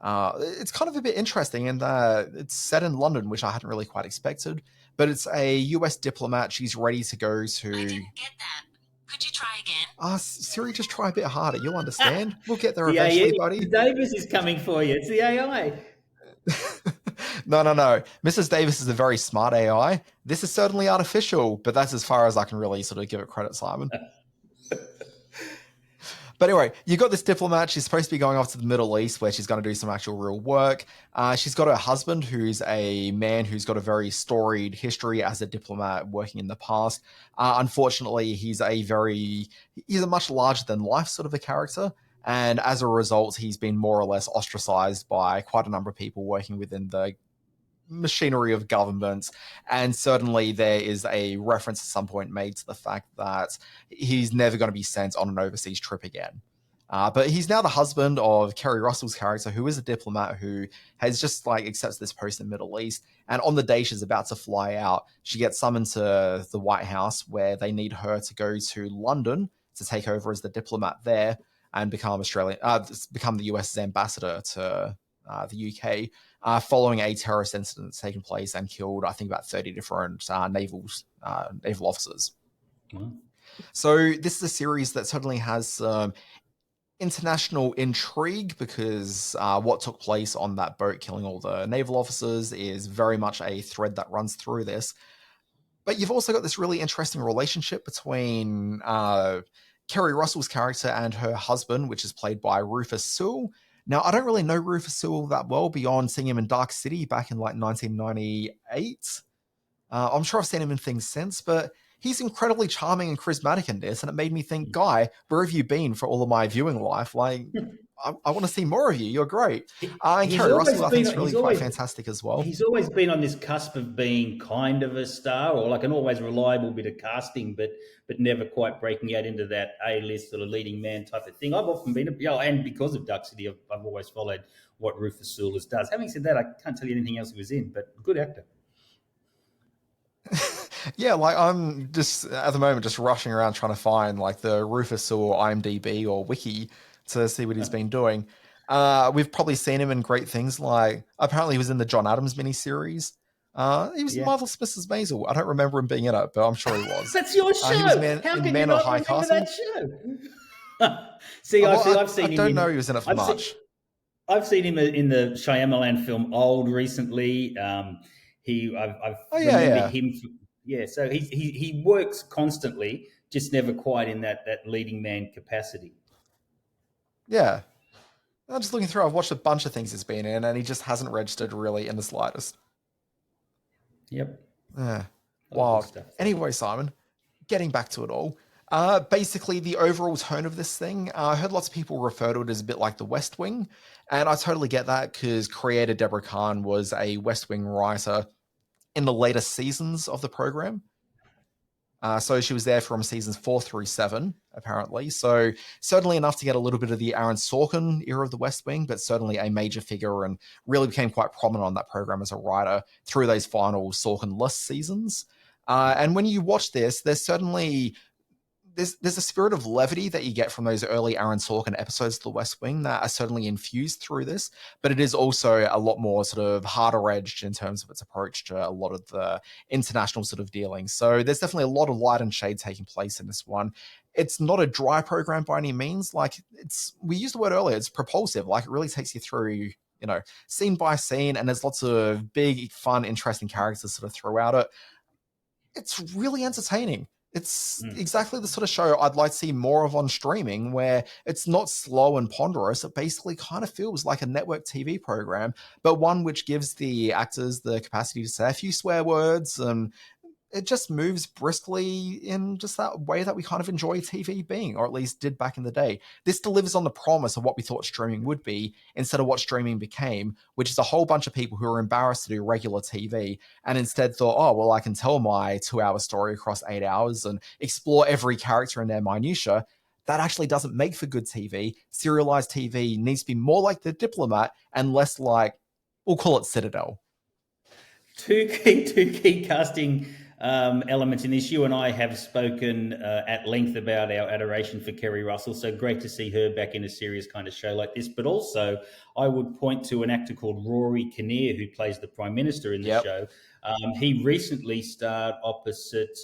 it's kind of a bit interesting in that it's set in London, which I hadn't really quite expected. But it's a US diplomat. She's ready to go to... I didn't get that. Could you try again? Siri, just try a bit harder. You'll understand. We'll get there The eventually, AI, buddy. Davis is coming for you. It's the AI. No. Mrs. Davis is a very smart AI. This is certainly artificial, but that's as far as I can really sort of give it credit, Simon. But anyway, you got this diplomat. She's supposed to be going off to the Middle East where she's going to do some actual real work. She's got her husband, who's a man who's got a very storied history as a diplomat working in the past. Unfortunately, he's a much larger than life sort of a character. And as a result, he's been more or less ostracized by quite a number of people working within the machinery of government. And certainly there is a reference at some point made to the fact that he's never going to be sent on an overseas trip again. But he's now the husband of Keri Russell's character, who is a diplomat who has just accepts this post in the Middle East. And on the day she's about to fly out, she gets summoned to the White House where they need her to go to London to take over as the diplomat there and become the US's ambassador to the UK, following a terrorist incident that's taken place and killed, I think, about 30 different naval officers. Wow. So this is a series that certainly has some international intrigue because what took place on that boat killing all the naval officers is very much a thread that runs through this. But you've also got this really interesting relationship between Keri Russell's character and her husband, which is played by Rufus Sewell. Now, I don't really know Rufus Sewell that well beyond seeing him in Dark City back in 1998. I'm sure I've seen him in things since, but he's incredibly charming and charismatic in this, and it made me think, Guy, where have you been for all of my viewing life? I want to see more of you. You're great. And Keri Russell, I think, is really quite fantastic as well. He's always been on this cusp of being kind of a star or an always reliable bit of casting, but never quite breaking out into that A-list sort of leading man type of thing. I've often been, and because of Duck City, I've always followed what Rufus Sewell does. Having said that, I can't tell you anything else he was in, but good actor. Yeah, I'm just at the moment just rushing around trying to find the Rufus Sewell IMDb or wiki to see what he's been doing. We've probably seen him in great things apparently he was in the John Adams miniseries. He was in Marvelous Mrs. Maisel. I don't remember him being in it, but I'm sure he was. That's your show. He was How can in you Man not of High remember Castle. that show? I've seen him. I don't know he was in it for much. I've seen him in the Shyamalan film Old recently. I've remembered him. So he works constantly, just never quite in that leading man capacity. Yeah. I'm just looking through. I've watched a bunch of things he's been in, and he just hasn't registered really in the slightest. Yep. Wow. Anyway, Simon, getting back to it all. Basically, the overall tone of this thing, I heard lots of people refer to it as a bit like The West Wing, and I totally get that because creator Deborah Kahn was a West Wing writer in the later seasons of the program. So she was there from seasons 4 through 7, apparently. So certainly enough to get a little bit of the Aaron Sorkin era of the West Wing, but certainly a major figure and really became quite prominent on that program as a writer through those final Sorkin-less seasons. And when you watch this, there's a spirit of levity that you get from those early Aaron Sorkin episodes of The West Wing that are certainly infused through this, but it is also a lot more sort of harder edged in terms of its approach to a lot of the international sort of dealings. So there's definitely a lot of light and shade taking place in this one. It's not a dry program by any means. Like, we used the word earlier, it's propulsive. Like, it really takes you through, scene by scene, and there's lots of big, fun, interesting characters sort of throughout it. It's really entertaining. It's exactly the sort of show I'd like to see more of on streaming, where it's not slow and ponderous. It basically kind of feels like a network TV program, but one which gives the actors the capacity to say a few swear words, and it just moves briskly in just that way that we kind of enjoy TV being, or at least did back in the day. This delivers on the promise of what we thought streaming would be instead of what streaming became, which is a whole bunch of people who are embarrassed to do regular TV and instead thought, oh, well, I can tell my 2-hour story across 8 hours and explore every character in their minutiae. That actually doesn't make for good TV. Serialized TV needs to be more like The Diplomat and less like, we'll call it Citadel. Two key casting elements in this. You and I have spoken at length about our adoration for Keri Russell, so great to see her back in a serious kind of show like this. But also, I would point to an actor called Rory Kinnear, who plays the Prime Minister in the show. He recently starred opposite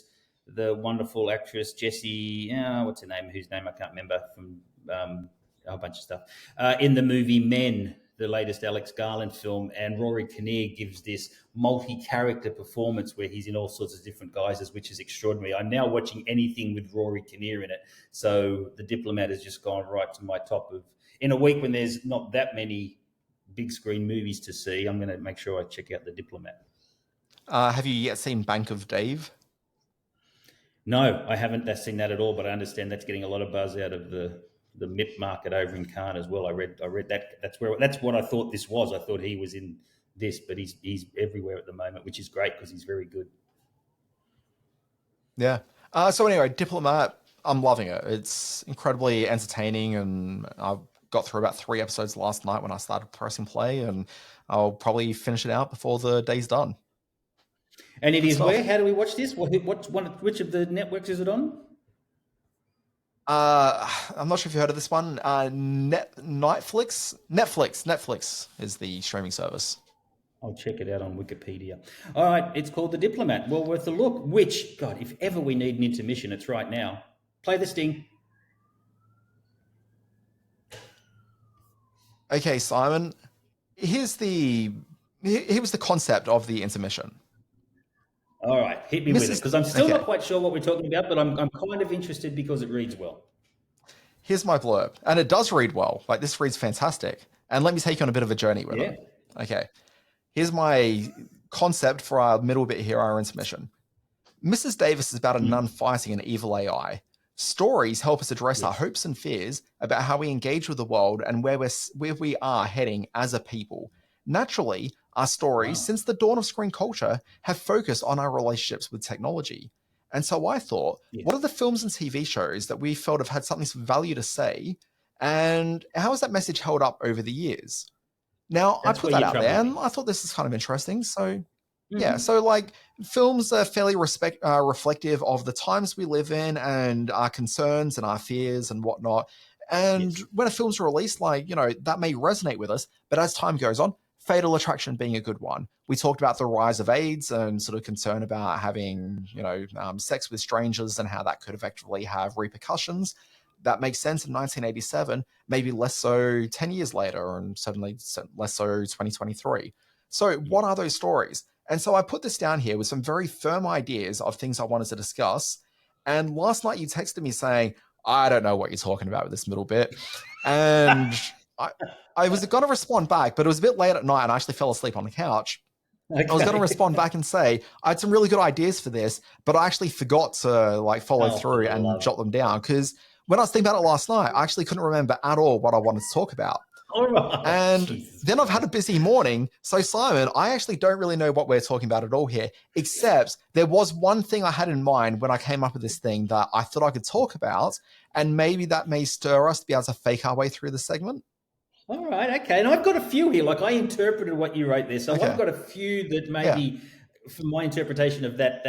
the wonderful actress Jessie, what's her name, whose name I can't remember, from a whole bunch of stuff, in the movie Men, the latest Alex Garland film, and Rory Kinnear gives this multi-character performance where he's in all sorts of different guises, which is extraordinary. I'm now watching anything with Rory Kinnear in it, so The Diplomat has just gone right to my top of... In a week when there's not that many big screen movies to see, I'm going to make sure I check out The Diplomat. Have you yet seen Bank of Dave? No, I haven't seen that at all, but I understand that's getting a lot of buzz out of the MIP market over in Cannes as well. I read that. That's what I thought this was. I thought he was in this, but he's everywhere at the moment, which is great because he's very good. Yeah. So anyway, Diplomat, I'm loving it. It's incredibly entertaining, and I got through about 3 episodes last night when I started pressing play, and I'll probably finish it out before the day's done. And it is where? How do we watch this? Which of the networks is it on? I'm not sure if you heard of this one. Netflix is the streaming service. I'll check it out on Wikipedia. All right, it's called The Diplomat. Well worth a look. Which, God, if ever we need an intermission, it's right now. Play the sting. Okay, Simon. Here was the concept of the intermission. All right, hit me with it, because I'm still not quite sure what we're talking about, but I'm kind of interested because it reads well. Here's my blurb, and it does read well. Like, this reads fantastic. And let me take you on a bit of a journey with it. Okay, here's my concept for our middle bit here, our intermission. Mrs. Davis is about a nun fighting an evil AI. Stories help us address our hopes and fears about how we engage with the world and where we are heading as a people. Naturally, our stories, since the dawn of screen culture, have focused on our relationships with technology. And so I thought, what are the films and TV shows that we felt have had something of value to say? And how has that message held up over the years? Now, I put that out there, and I thought this is kind of interesting. So, so like, films are fairly reflective of the times we live in and our concerns and our fears and whatnot. And when a film's released, like, that may resonate with us, but as time goes on, Fatal Attraction being a good one. We talked about the rise of AIDS and sort of concern about having, sex with strangers and how that could effectively have repercussions. That makes sense in 1987, maybe less so 10 years later, and certainly less so 2023. So what are those stories? And so I put this down here with some very firm ideas of things I wanted to discuss. And last night you texted me saying, I don't know what you're talking about with this middle bit. And I was going to respond back, but it was a bit late at night and I actually fell asleep on the couch. Okay. I was going to respond back and say, I had some really good ideas for this, but I actually forgot to follow through and jot them down, because when I was thinking about it last night, I actually couldn't remember at all what I wanted to talk about. All right. And then I've had a busy morning. So Simon, I actually don't really know what we're talking about at all here, except there was one thing I had in mind when I came up with this thing that I thought I could talk about, and maybe that may stir us to be able to fake our way through the segment. All right, okay. And I've got a few here. I interpreted what you wrote there. So I've got a few that maybe, from my interpretation of that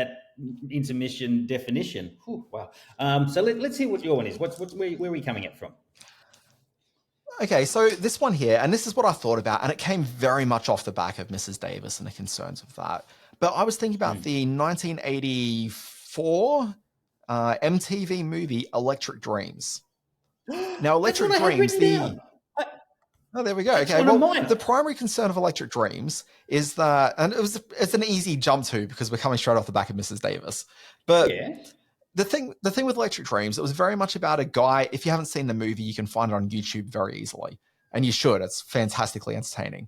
intermission definition. Whew, wow. So let's hear what your one is. Where are we coming at from? Okay, so this one here, and this is what I thought about, and it came very much off the back of Mrs. Davis and the concerns of that. But I was thinking about the 1984 MTV movie Electric Dreams. Now, Electric Dreams, Oh, there we go. Okay, well, the primary concern of Electric Dreams is that, and it's an easy jump to because we're coming straight off the back of Mrs. Davis. But the thing with Electric Dreams, it was very much about a guy. If you haven't seen the movie, you can find it on YouTube very easily, and you should. It's fantastically entertaining.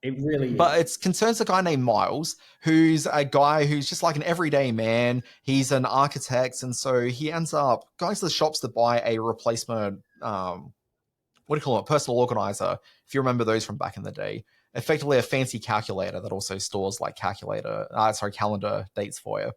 It really is. But it concerns a guy named Miles, who's a guy who's just like an everyday man. He's an architect, and so he ends up going to the shops to buy a replacement. What do you call it? Personal organizer. If you remember those from back in the day, effectively a fancy calculator that also stores like calendar dates for you.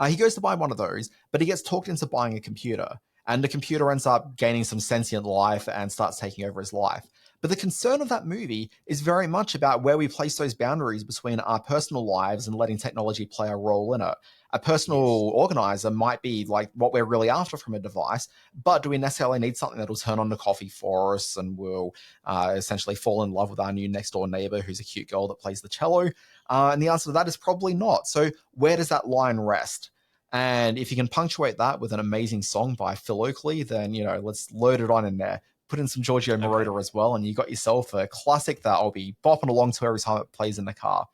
He goes to buy one of those, but he gets talked into buying a computer, and the computer ends up gaining some sentient life and starts taking over his life. But the concern of that movie is very much about where we place those boundaries between our personal lives and letting technology play a role in it. A personal organizer might be like what we're really after from a device, but do we necessarily need something that will turn on the coffee for us and will essentially fall in love with our new next door neighbor who's a cute girl that plays the cello? And the answer to that is probably not. So where does that line rest? And if you can punctuate that with an amazing song by Phil Oakley, then, let's load it on in there. Put in some Giorgio Moroder as well, and you got yourself a classic that I'll be bopping along to every time it plays in the car.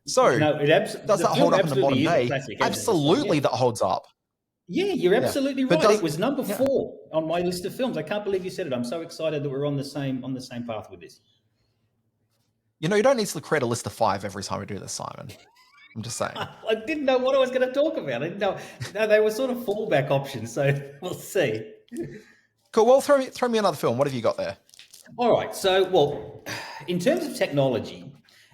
So, does that hold up in the modern day? Absolutely, that holds up. Yeah, you're absolutely right. It was number 4 on my list of films. I can't believe you said it. I'm so excited that we're on the same path with this. You don't need to create a list of 5 every time we do this, Simon. I'm just saying. I didn't know what I was going to talk about. I didn't know. No, they were sort of fallback options, so we'll see. Cool. Well, throw me another film. What have you got there? All right. So, in terms of technology,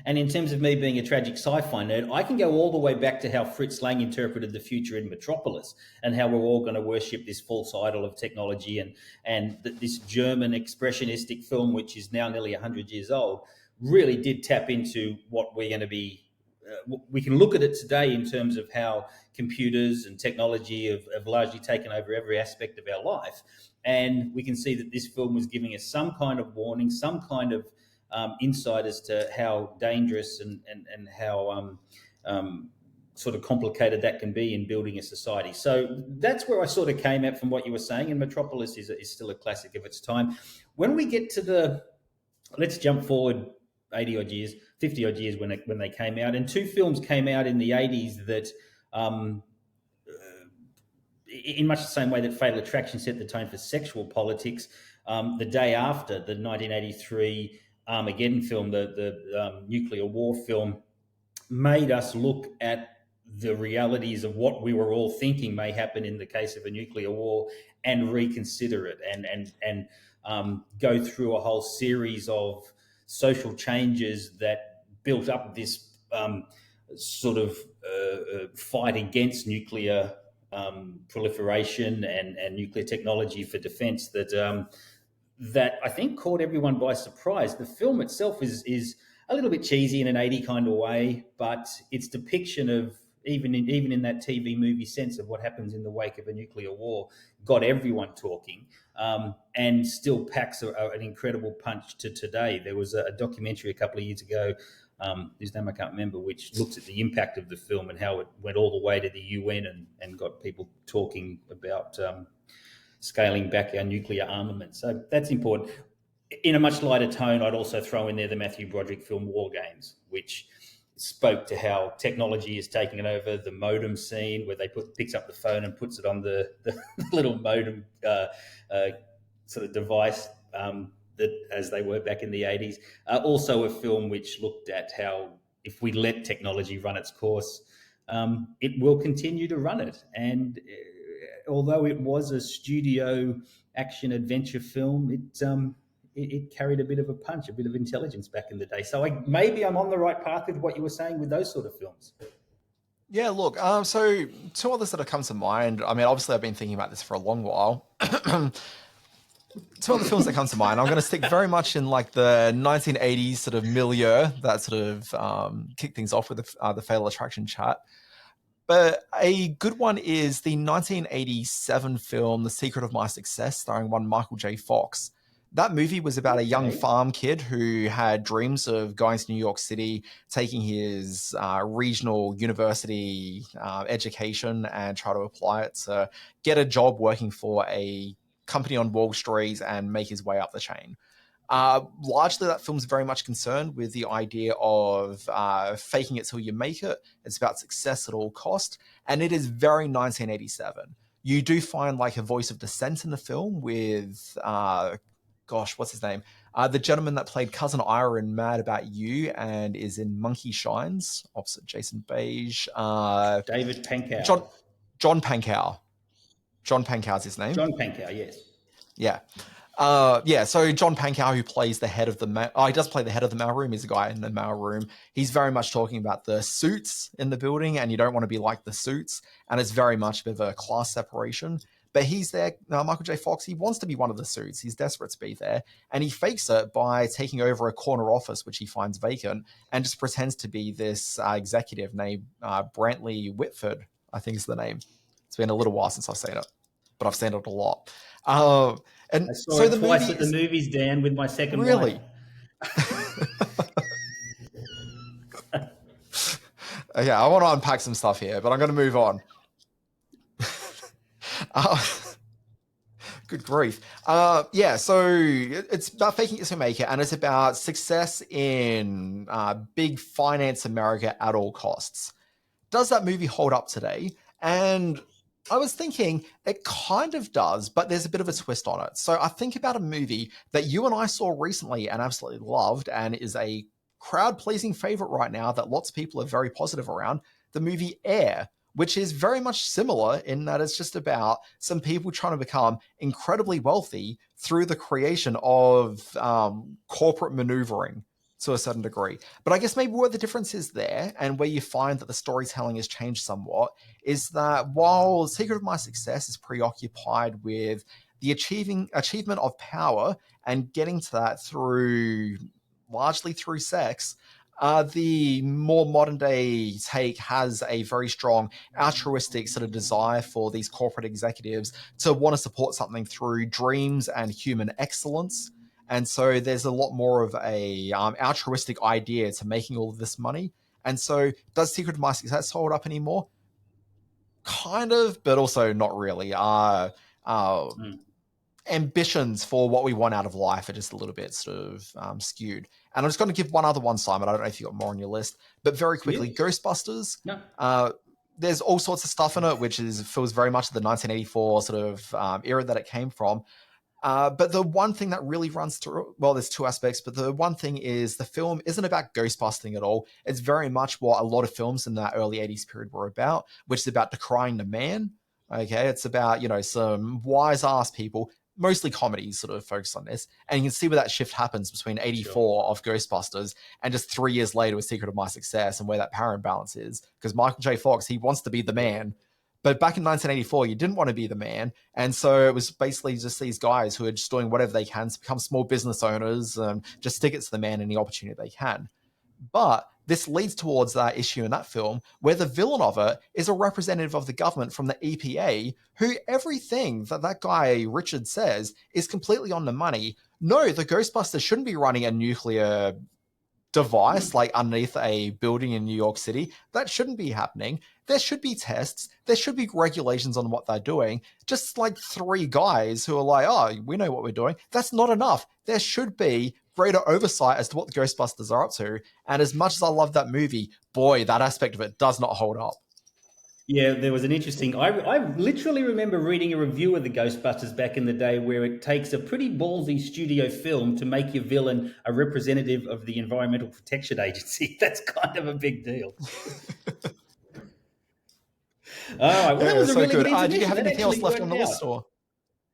and in terms of me being a tragic sci-fi nerd, I can go all the way back to how Fritz Lang interpreted the future in Metropolis, and how we're all going to worship this false idol of technology, and this German expressionistic film, which is now nearly 100 years old, really did tap into what we're going to be. We can look at it today in terms of how computers and technology have largely taken over every aspect of our life. And we can see that this film was giving us some kind of warning, some kind of insight as to how dangerous and how sort of complicated that can be in building a society. So that's where I sort of came at from what you were saying. And Metropolis is still a classic of its time. When we get to let's jump forward 80 odd years, 50 odd years when they came out, and 2 films came out in the 80s that in much the same way that Fatal Attraction set the tone for sexual politics. The day after, the 1983 Armageddon film, the nuclear war film, made us look at the realities of what we were all thinking may happen in the case of a nuclear war, and reconsider it, and go through a whole series of social changes that built up this sort of fight against nuclear proliferation and nuclear technology for defense that I think caught everyone by surprise. The film itself is a little bit cheesy in an 80 kind of way, but its depiction of even in that TV movie sense of what happens in the wake of a nuclear war got everyone talking, and still packs an incredible punch to today. There was a documentary a couple of years ago, whose name I can't remember, which looks at the impact of the film and how it went all the way to the UN and got people talking about scaling back our nuclear armament. So that's important. In a much lighter tone, I'd also throw in there the Matthew Broderick film War Games, which spoke to how technology is taking over the modem scene, where they picks up the phone and puts it on the little modem sort of device that as they were back in the 80s. Also a film which looked at how if we let technology run its course, it will continue to run it. And although it was a studio action adventure film, it carried a bit of a punch, a bit of intelligence back in the day. So maybe I'm on the right path with what you were saying with those sort of films. Yeah, look, so 2 others that have come to mind. I mean, obviously I've been thinking about this for a long while. 2 other films that come to mind. I'm going to stick very much in like the 1980s sort of milieu that sort of kicked things off with the Fatal Attraction chat. But a good one is the 1987 film The Secret of My Success, starring one Michael J. Fox. That movie was about a young farm kid who had dreams of going to New York City, taking his regional university education and try to apply it to get a job working for a company on Wall Street and make his way up the chain. Largely, that film's very much concerned with the idea of faking it till you make it. It's about success at all cost, and it is very 1987. You do find like a voice of dissent in the film with, what's his name? The gentleman that played Cousin Ira in Mad About You and is in Monkey Shines, opposite Jason Beige. David Pankow. John Pankow. John Pankow's his name. John Pankow, yes. Yeah. So John Pankow, who plays the head of the he does play the head of the mailroom. He's a guy in the mailroom. He's very much talking about the suits in the building, and you don't want to be like the suits. And it's very much a bit of a class separation. But he's there, Michael J. Fox, he wants to be one of the suits. He's desperate to be there. And he fakes it by taking over a corner office, which he finds vacant, and just pretends to be this executive named Brantley Whitford, I think is the name. It's been a little while since I've seen it, but I've seen it a lot. And I saw it twice at the movies, Dan, with my second wife. Okay, I want to unpack some stuff here, but I'm going to move on. Good grief. So it's about faking it to make it, and it's about success in big finance America at all costs. Does that movie hold up today? And I was thinking it kind of does, but there's a bit of a twist on it. So I think about a movie that you and I saw recently and absolutely loved and is a crowd-pleasing favorite right now that lots of people are very positive around, the movie Air, which is very much similar in that it's just about some people trying to become incredibly wealthy through the creation of corporate maneuvering to a certain degree. But I guess maybe where the difference is there, and where you find that the storytelling has changed somewhat, is that while The Secret of My Success is preoccupied with the achievement of power and getting to that largely through sex, the more modern day take has a very strong altruistic sort of desire for these corporate executives to want to support something through dreams and human excellence. And so there's a lot more of a altruistic idea to making all of this money. And so does Secret of My Success hold up anymore? Kind of, but also not really. Ambitions for what we want out of life are just a little bit sort of skewed. And I'm just going to give one other one, Simon. I don't know if you've got more on your list, but very quickly, Ghostbusters. No. There's all sorts of stuff in it, which feels very much the 1984 sort of era that it came from. But the one thing that really runs through, well, there's two aspects, but the one thing is the film isn't about ghostbusting at all. It's very much what a lot of films in that early 80s period were about, which is about decrying the man. Okay, it's about, some wise-ass people, mostly comedies sort of focus on this. And you can see where that shift happens between 84 of Ghostbusters and just 3 years later with Secret of My Success, and where that power imbalance is. Because Michael J. Fox, he wants to be the man. But back in 1984, you didn't want to be the man. And so it was basically just these guys who are just doing whatever they can to become small business owners, just stick it to the man any opportunity they can. But this leads towards that issue in that film where the villain of it is a representative of the government from the EPA, who everything that guy Richard says is completely on the money. No, the Ghostbusters shouldn't be running a nuclear device like underneath a building in New York City. That shouldn't be happening. There should be tests. There should be regulations on what they're doing. Just like three guys who are like, oh, we know what we're doing. That's not enough. There should be greater oversight as to what the Ghostbusters are up to. And as much as I love that movie, boy, that aspect of it does not hold up. Yeah, there was an interesting... I literally remember reading a review of the Ghostbusters back in the day where it takes a pretty ballsy studio film to make your villain a representative of the Environmental Protection Agency. That's kind of a big deal. All right, well, that was a really good intermission. Do you have anything else left on the list? Or?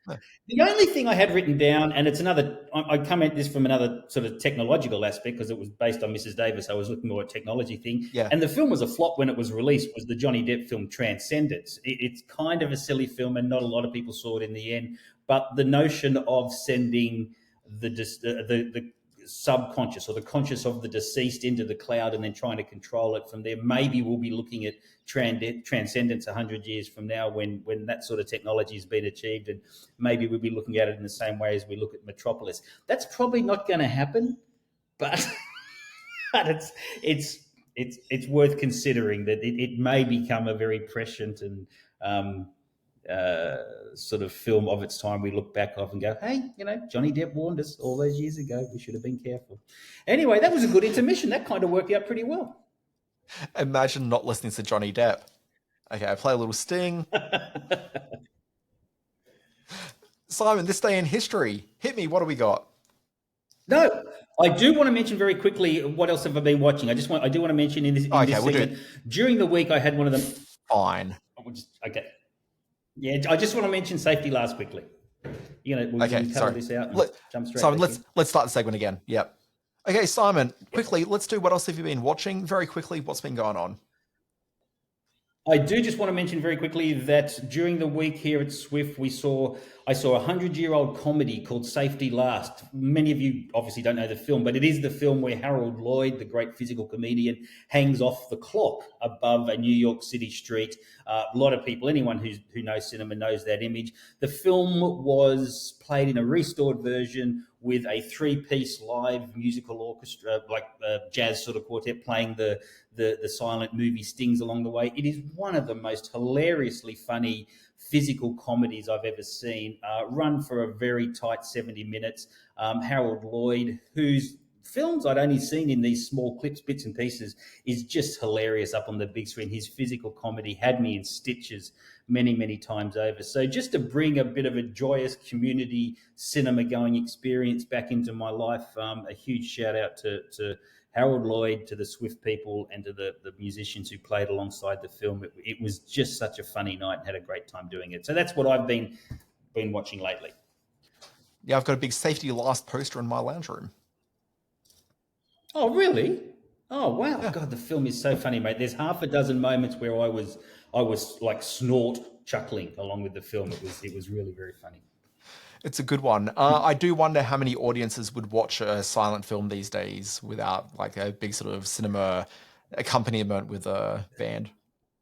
No. The only thing I had written down, and it's another, I come at this from another sort of technological aspect because it was based on Mrs. Davis. I was looking more at technology thing. Yeah. And the film was a flop when it was released, was the Johnny Depp film Transcendence. It's kind of a silly film and not a lot of people saw it in the end. But the notion of sending the subconscious or the conscious of the deceased into the cloud and then trying to control it from there. Maybe we'll be looking at transcendence 100 years from now when that sort of technology has been achieved, and maybe we'll be looking at it in the same way as we look at Metropolis. That's probably not going to happen, but but it's worth considering that it may become a very prescient and sort of film of its time. We look back off and go, hey, Johnny Depp warned us all those years ago. We should have been careful. Anyway, that was a good intermission. That kind of worked out pretty well. Imagine not listening to Johnny Depp. Okay, I play a little sting. Simon, this day in history. Hit me. What do we got? No, I do want to mention very quickly what else have I been watching. I do want to mention in this segment, during the week I had one of them. Fine. Okay. Yeah, I just want to mention Safety Last quickly. We'll cut this out and jump straight. Simon, let's start the segment again. Yep. Okay, Simon, quickly, let's do what else have you been watching? Very quickly, what's been going on? I do just want to mention very quickly that during the week here at Swift, I saw a 100-year-old comedy called Safety Last. Many of you obviously don't know the film, but it is the film where Harold Lloyd, the great physical comedian, hangs off the clock above a New York City street. A lot of people, anyone who knows cinema knows that image. The film was played in a restored version with a 3-piece live musical orchestra, like a jazz sort of quartet, playing the silent movie stings along the way. It is one of the most hilariously funny physical comedies I've ever seen, run for a very tight 70 minutes. Harold Lloyd, whose films I'd only seen in these small clips, bits and pieces, is just hilarious up on the big screen. His physical comedy had me in stitches many, many times over. So just to bring a bit of a joyous community cinema going experience back into my life, a huge shout out to Harold Lloyd, to the Swift people, and to the musicians who played alongside the film. It was just such a funny night and had a great time doing it. So that's what I've been watching lately. Yeah, I've got a big Safety Last poster in my lounge room. Oh, really? Oh, wow. Yeah. God, the film is so funny, mate. There's half a dozen moments where I was like snort chuckling along with the film. It was really very funny. It's a good one. I do wonder how many audiences would watch a silent film these days without like a big sort of cinema accompaniment with a band.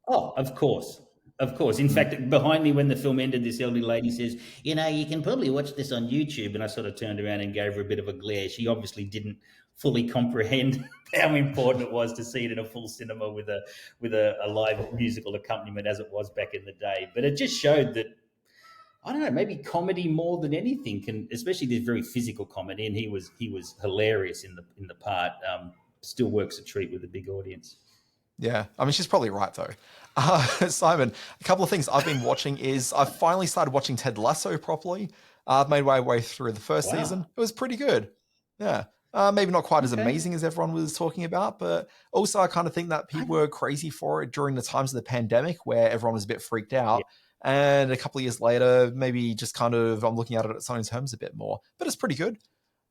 Oh, of course. Of course. In fact, behind me when the film ended, this elderly lady says, you can probably watch this on YouTube. And I sort of turned around and gave her a bit of a glare. She obviously didn't fully comprehend how important it was to see it in a full cinema with a live musical accompaniment as it was back in the day. But it just showed that, I don't know, maybe comedy more than anything can, especially this very physical comedy, and he was hilarious in the part. Still works a treat with a big audience. Yeah, I mean, she's probably right though. Simon, a couple of things I've been watching is I've finally started watching Ted Lasso properly. I've made my way through the first season. It was pretty good. Yeah. Maybe not quite as amazing as everyone was talking about, but also I kind of think that people were crazy for it during the times of the pandemic where everyone was a bit freaked out. Yeah. And a couple of years later, maybe just kind of I'm looking at it its own terms a bit more, but it's pretty good.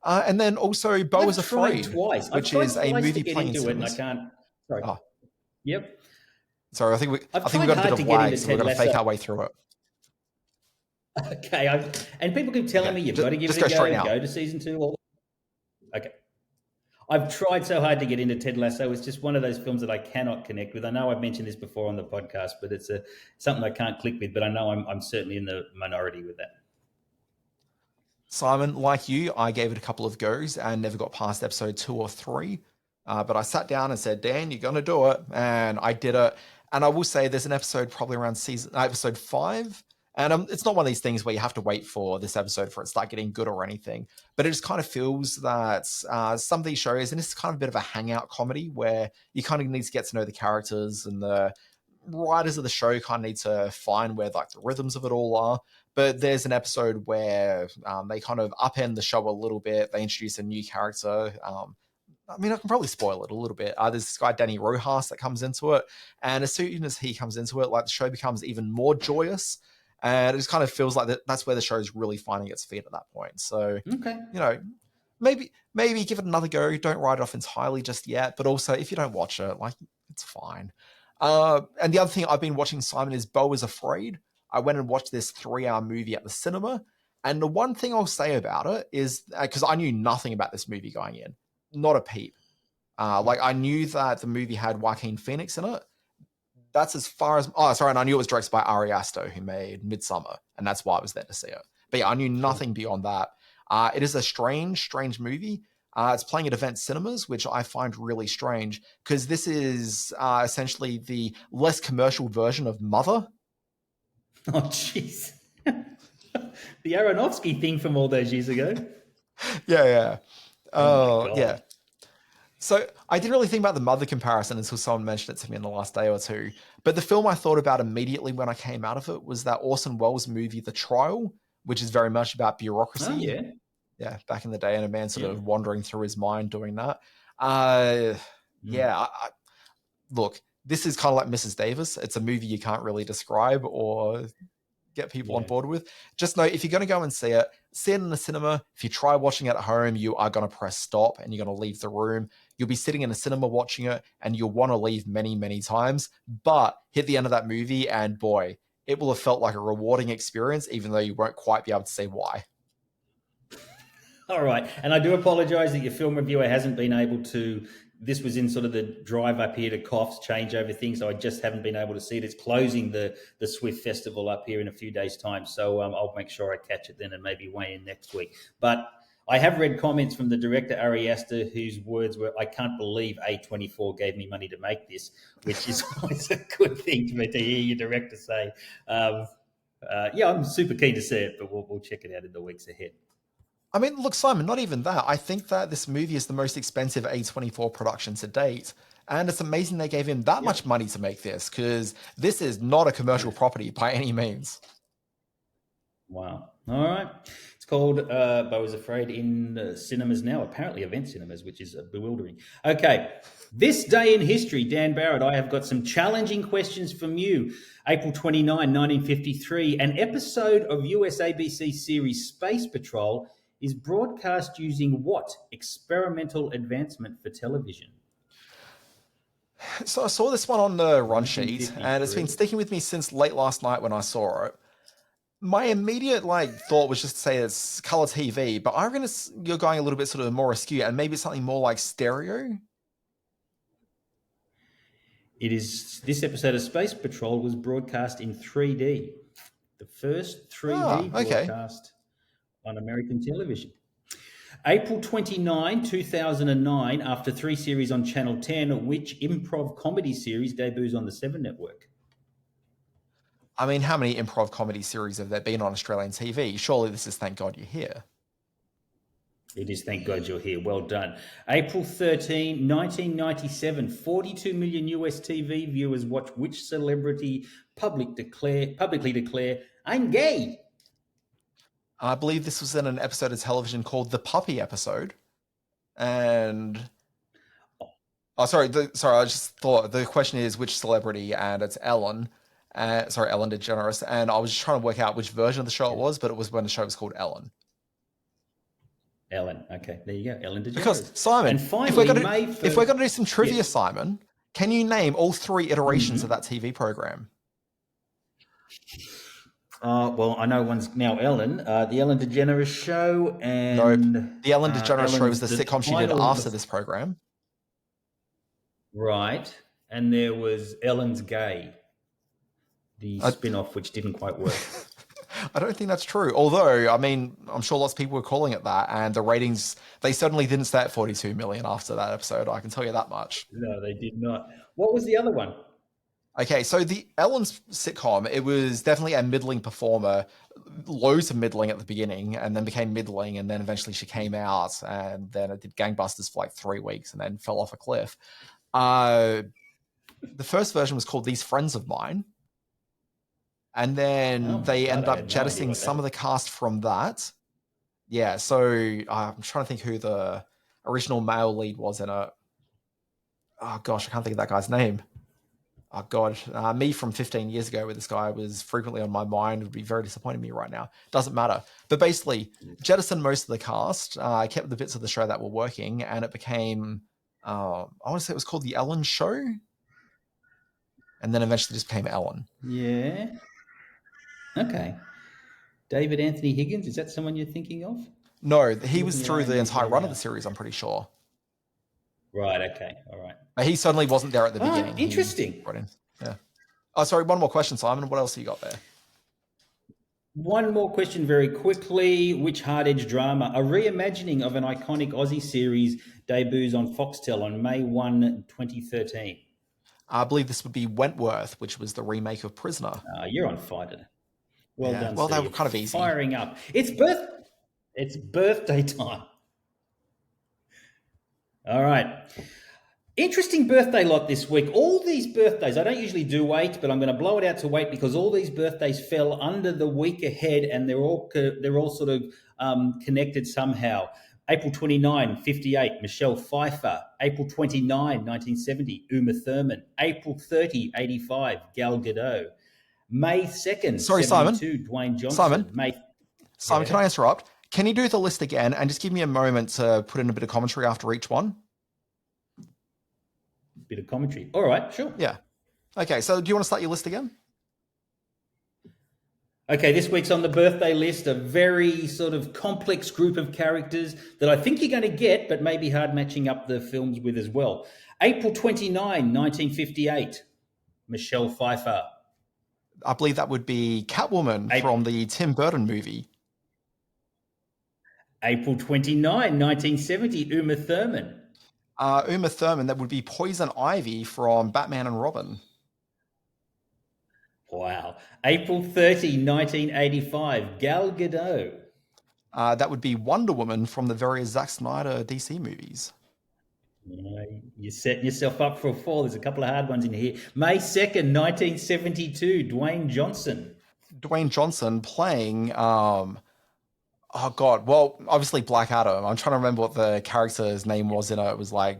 And then also Beau is Afraid, which is a movie playing in cinemas. I can't. Sorry. Oh. Yep. Sorry, I think we've got a bit of lag, so we're going to fake our way through it. Okay, and people keep telling me you've got to give it a go and go to season 2. Okay. I've tried so hard to get into Ted Lasso. It's just one of those films that I cannot connect with. I know I've mentioned this before on the podcast, but it's something I can't click with. But I know I'm certainly in the minority with that. Simon, like you, I gave it a couple of goes and never got past episode 2 or 3. But I sat down and said, Dan, you're going to do it. And I did it. And I will say there's an episode probably around episode 5. And it's not one of these things where you have to wait for this episode for it to start getting good or anything. But it just kind of feels that some of these shows, and it's kind of a bit of a hangout comedy where you kind of need to get to know the characters, and the writers of the show kind of need to find where like the rhythms of it all are. But there's an episode where they kind of upend the show a little bit. They introduce a new character. I mean, I can probably spoil it a little bit. There's this guy, Danny Rojas, that comes into it. And as soon as he comes into it, like the show becomes even more joyous. And it just kind of feels like that's where the show is really finding its feet at that point. So, maybe give it another go. Don't write it off entirely just yet. But also, if you don't watch it, like, it's fine. And the other thing I've been watching, Simon, is Beau is Afraid. I went and watched this 3-hour movie at the cinema. And the one thing I'll say about it is, because I knew nothing about this movie going in, not a peep. Like, I knew that the movie had Joaquin Phoenix in it. That's as far as... Oh, sorry, and I knew it was directed by Ari Aster, who made Midsummer, and that's why I was there to see it. But yeah, I knew nothing beyond that. It is a strange movie. It's playing at Event Cinemas, which I find really strange, because this is essentially the less commercial version of Mother. Oh, jeez. The Aronofsky thing from all those years ago. Yeah. Oh, my God. Yeah. So I didn't really think about the Mother comparison until someone mentioned it to me in the last day or two. But the film I thought about immediately when I came out of it was that Orson Welles movie, The Trial, which is very much about bureaucracy. Oh, yeah. Yeah, back in the day, and a man sort of wandering through his mind doing that. Look, this is kind of like Mrs. Davis. It's a movie you can't really describe or get people on board with. Just know, if you're going to go and see it in the cinema. If you try watching it at home, you are going to press stop and you're going to leave the room. You'll be sitting in a cinema watching it and you'll want to leave many, many times. But hit the end of that movie and boy, it will have felt like a rewarding experience, even though you won't quite be able to say why. All right. And I do apologise that your film reviewer hasn't been able to... This was in sort of the drive up here to Coffs changeover thing, so I just haven't been able to see it. It's closing the Swift Festival up here in a few days' time, so I'll make sure I catch it then and maybe weigh in next week. But I have read comments from the director, Ari Aster, whose words were, "I can't believe A24 gave me money to make this," which is always a good thing to hear your director say. I'm super keen to see it, but we'll check it out in the weeks ahead. I mean, look, Simon, not even that. I think that this movie is the most expensive A24 production to date. And it's amazing they gave him that much money to make this, because this is not a commercial property by any means. Wow. All right. It's called Beau is Afraid in cinemas now, apparently Event Cinemas, which is bewildering. Okay. This day in history, Dan Barrett, I have got some challenging questions from you. April 29, 1953, an episode of US ABC series Space Patrol is broadcast using what experimental advancement for television? So I saw this one on the run sheet, and it's been sticking with me since late last night when I saw it. My immediate thought was just to say it's color TV, but I reckon you're going a little bit sort of more askew, and maybe it's something more like stereo. It is. This episode of Space Patrol was broadcast in 3D. The first 3D broadcast on American television. April 29, 2009, after 3 series on Channel 10, which improv comedy series debuts on the 7 Network? I mean, how many improv comedy series have there been on Australian TV? Surely this is Thank God You're Here. It is Thank God You're Here. Well done. April 13, 1997, 42 million US TV viewers watch which celebrity publicly declare, "I'm gay"? I believe this was in an episode of television called The Puppy Episode. And... Sorry, I just thought the question is which celebrity, and it's Ellen. Ellen DeGeneres. And I was just trying to work out which version of the show it was, but it was when the show was called Ellen. Ellen. Okay, there you go. Ellen DeGeneres. Because, Simon, and finally, if we're going to do some trivia, Simon, can you name all 3 iterations of that TV program? Well, I know one's now Ellen, the Ellen DeGeneres Show, and... No, the Ellen DeGeneres Show was the sitcom she did after this program. Right, and there was Ellen's Gay, the spin-off, which didn't quite work. I don't think that's true. Although, I mean, I'm sure lots of people were calling it that, and the ratings, they certainly didn't stay at 42 million after that episode. I can tell you that much. No, they did not. What was the other one? Okay, so the Ellen's sitcom, it was definitely a middling performer, loads of middling at the beginning, and then became middling, and then eventually she came out, and then it did gangbusters for 3 weeks, and then fell off a cliff. The first version was called These Friends of Mine, and then they ended up jettisoning some of the cast from that. Yeah, so I'm trying to think who the original male lead was in it. Oh gosh, I can't think of that guy's name. Oh God, me from 15 years ago where this guy was frequently on my mind would be very disappointing me right now. Doesn't matter. But basically, jettisoned most of the cast, kept the bits of the show that were working, and it became, I want to say it was called The Ellen Show. And then eventually just became Ellen. Yeah. Okay. David Anthony Higgins, is that someone you're thinking of? No, he was through the IMDb entire run of now. the series, I'm pretty sure. Right, okay, all right. But he certainly wasn't there at the beginning. Interesting. Yeah. Oh, sorry, one more question, Simon. What else have you got there? One more question very quickly. Which hard-edge drama, a reimagining of an iconic Aussie series, debuts on Foxtel on May 1, 2013? I believe this would be Wentworth, which was the remake of Prisoner. You're on fire today. Well done, Well, Steve. they were kind of easy. Firing up. It's birthday time. All right. Interesting birthday lot this week. All these birthdays, I don't usually do 8, but I'm going to blow it out to 8 because all these birthdays fell under the week ahead, and they're all sort of connected somehow. April 29, 58, Michelle Pfeiffer. April 29, 1970, Uma Thurman. April 30, 85, Gal Gadot. May 2nd, Sorry, 72, Dwayne Johnson. Simon, can I interrupt? Can you do the list again and just give me a moment to put in a bit of commentary after each one? Bit of commentary. All right, sure. Yeah. Okay, so do you want to start your list again? Okay, this week's on the birthday list, a very sort of complex group of characters that I think you're going to get, but maybe hard matching up the films with as well. April 29, 1958, Michelle Pfeiffer. I believe that would be Catwoman from the Tim Burton movie. April 29, 1970, Uma Thurman. Uma Thurman, that would be Poison Ivy from Batman and Robin. Wow. April 30, 1985, Gal Gadot. That would be Wonder Woman from the various Zack Snyder DC movies. You're setting yourself up for a fall. There's a couple of hard ones in here. May 2nd, 1972, Dwayne Johnson. Dwayne Johnson playing... Oh, God. Well, obviously Black Adam. I'm trying to remember what the character's name was in it. It was like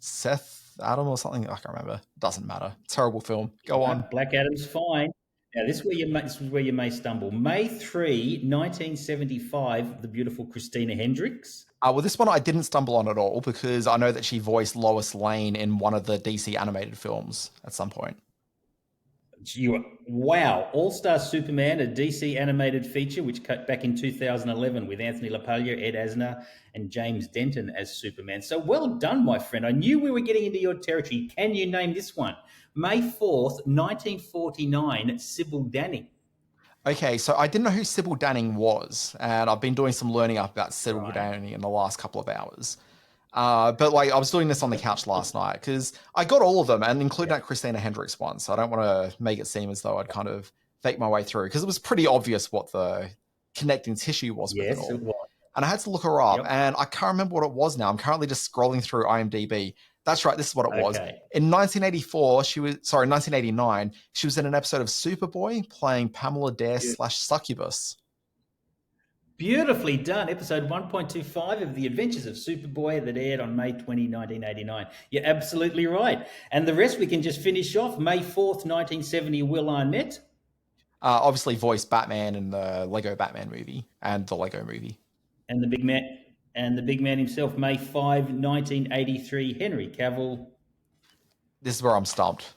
Seth Adam or something. I can't remember. Doesn't matter. Terrible film. Go on. Black Adam's fine. Now, this is where you may stumble. May 3, 1975, the beautiful Christina Hendricks. Well, this one I didn't stumble on at all because I know that she voiced Lois Lane in one of the DC animated films at some point. Wow. All-Star Superman, a DC animated feature, which cut back in 2011 with Anthony LaPaglia, Ed Asner, and James Denton as Superman. So well done, my friend. I knew we were getting into your territory. Can you name this one? May 4th, 1949, Sybil Danning. Okay, so I didn't know who Sybil Danning was, and I've been doing some learning up about Sybil Danning in the last couple of hours. But like I was doing this on the couch last night because I got all of them, and including that Christina Hendricks one. So I don't want to make it seem as though I'd kind of fake my way through because it was pretty obvious what the connecting tissue was with it all. It was. And I had to look her up, and I can't remember what it was now. I'm currently just scrolling through IMDb. That's right. This is what it was. In 1989, she was in an episode of Superboy playing Pamela Dare / Succubus. Beautifully done. Episode 1.25 of The Adventures of Superboy that aired on May 20, 1989. You're absolutely right. And the rest we can just finish off. May 4th, 1970, Will Arnett. Obviously voiced Batman in the Lego Batman movie and the Lego movie. And the big man himself, May 5, 1983, Henry Cavill. This is where I'm stumped.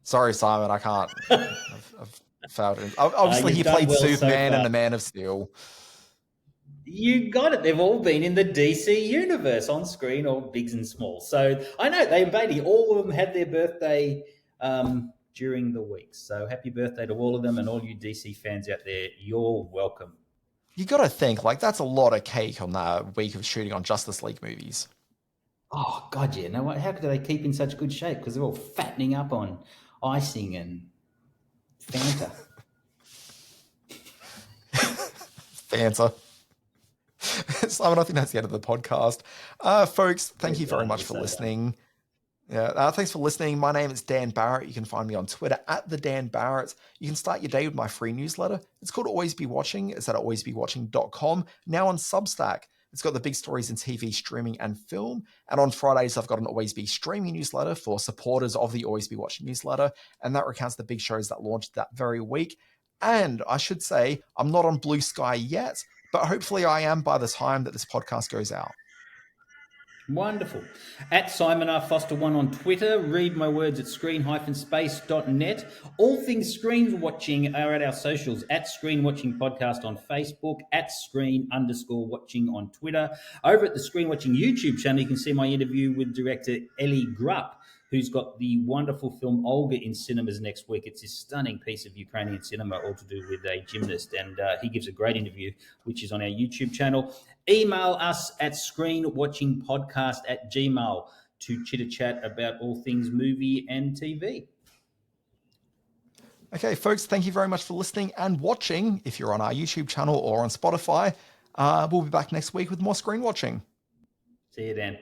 Sorry, Simon, I can't. I've failed. Obviously, he played Superman and the Man of Steel. You got it. They've all been in the DC universe on screen, all bigs and small. So I know all of them had their birthday during the week. So happy birthday to all of them, and all you DC fans out there. You're welcome. You got to think that's a lot of cake on that week of shooting on Justice League movies. Oh God, yeah. No, how do they keep in such good shape? Because they're all fattening up on icing and Fanta. Fanta. Simon, I think that's the end of the podcast. Folks, thank you very much for listening. Yeah, thanks for listening. My name is Dan Barrett. You can find me on Twitter at the Dan Barrett. You can start your day with my free newsletter. It's called Always Be Watching. It's at alwaysbewatching.com. Now on Substack. It's got the big stories in TV, streaming, and film. And on Fridays, I've got an Always Be streaming newsletter for supporters of the Always Be Watching newsletter. And that recounts the big shows that launched that very week. And I should say, I'm not on Blue Sky yet, but hopefully I am by the time that this podcast goes out. Wonderful. At Simon R. Foster1 on Twitter. Read my words at screen-space.net. All things screen watching are at our socials. At Screen Watching Podcast on Facebook. At Screen_Watching on Twitter. Over at the Screen Watching YouTube channel, you can see my interview with director Ellie Grupp, who's got the wonderful film Olga in cinemas next week. It's this stunning piece of Ukrainian cinema, all to do with a gymnast, and he gives a great interview, which is on our YouTube channel. Email us at screenwatchingpodcast@gmail.com to chitter-chat about all things movie and TV. Okay, folks, thank you very much for listening and watching. If you're on our YouTube channel or on Spotify, we'll be back next week with more screen watching. See you then.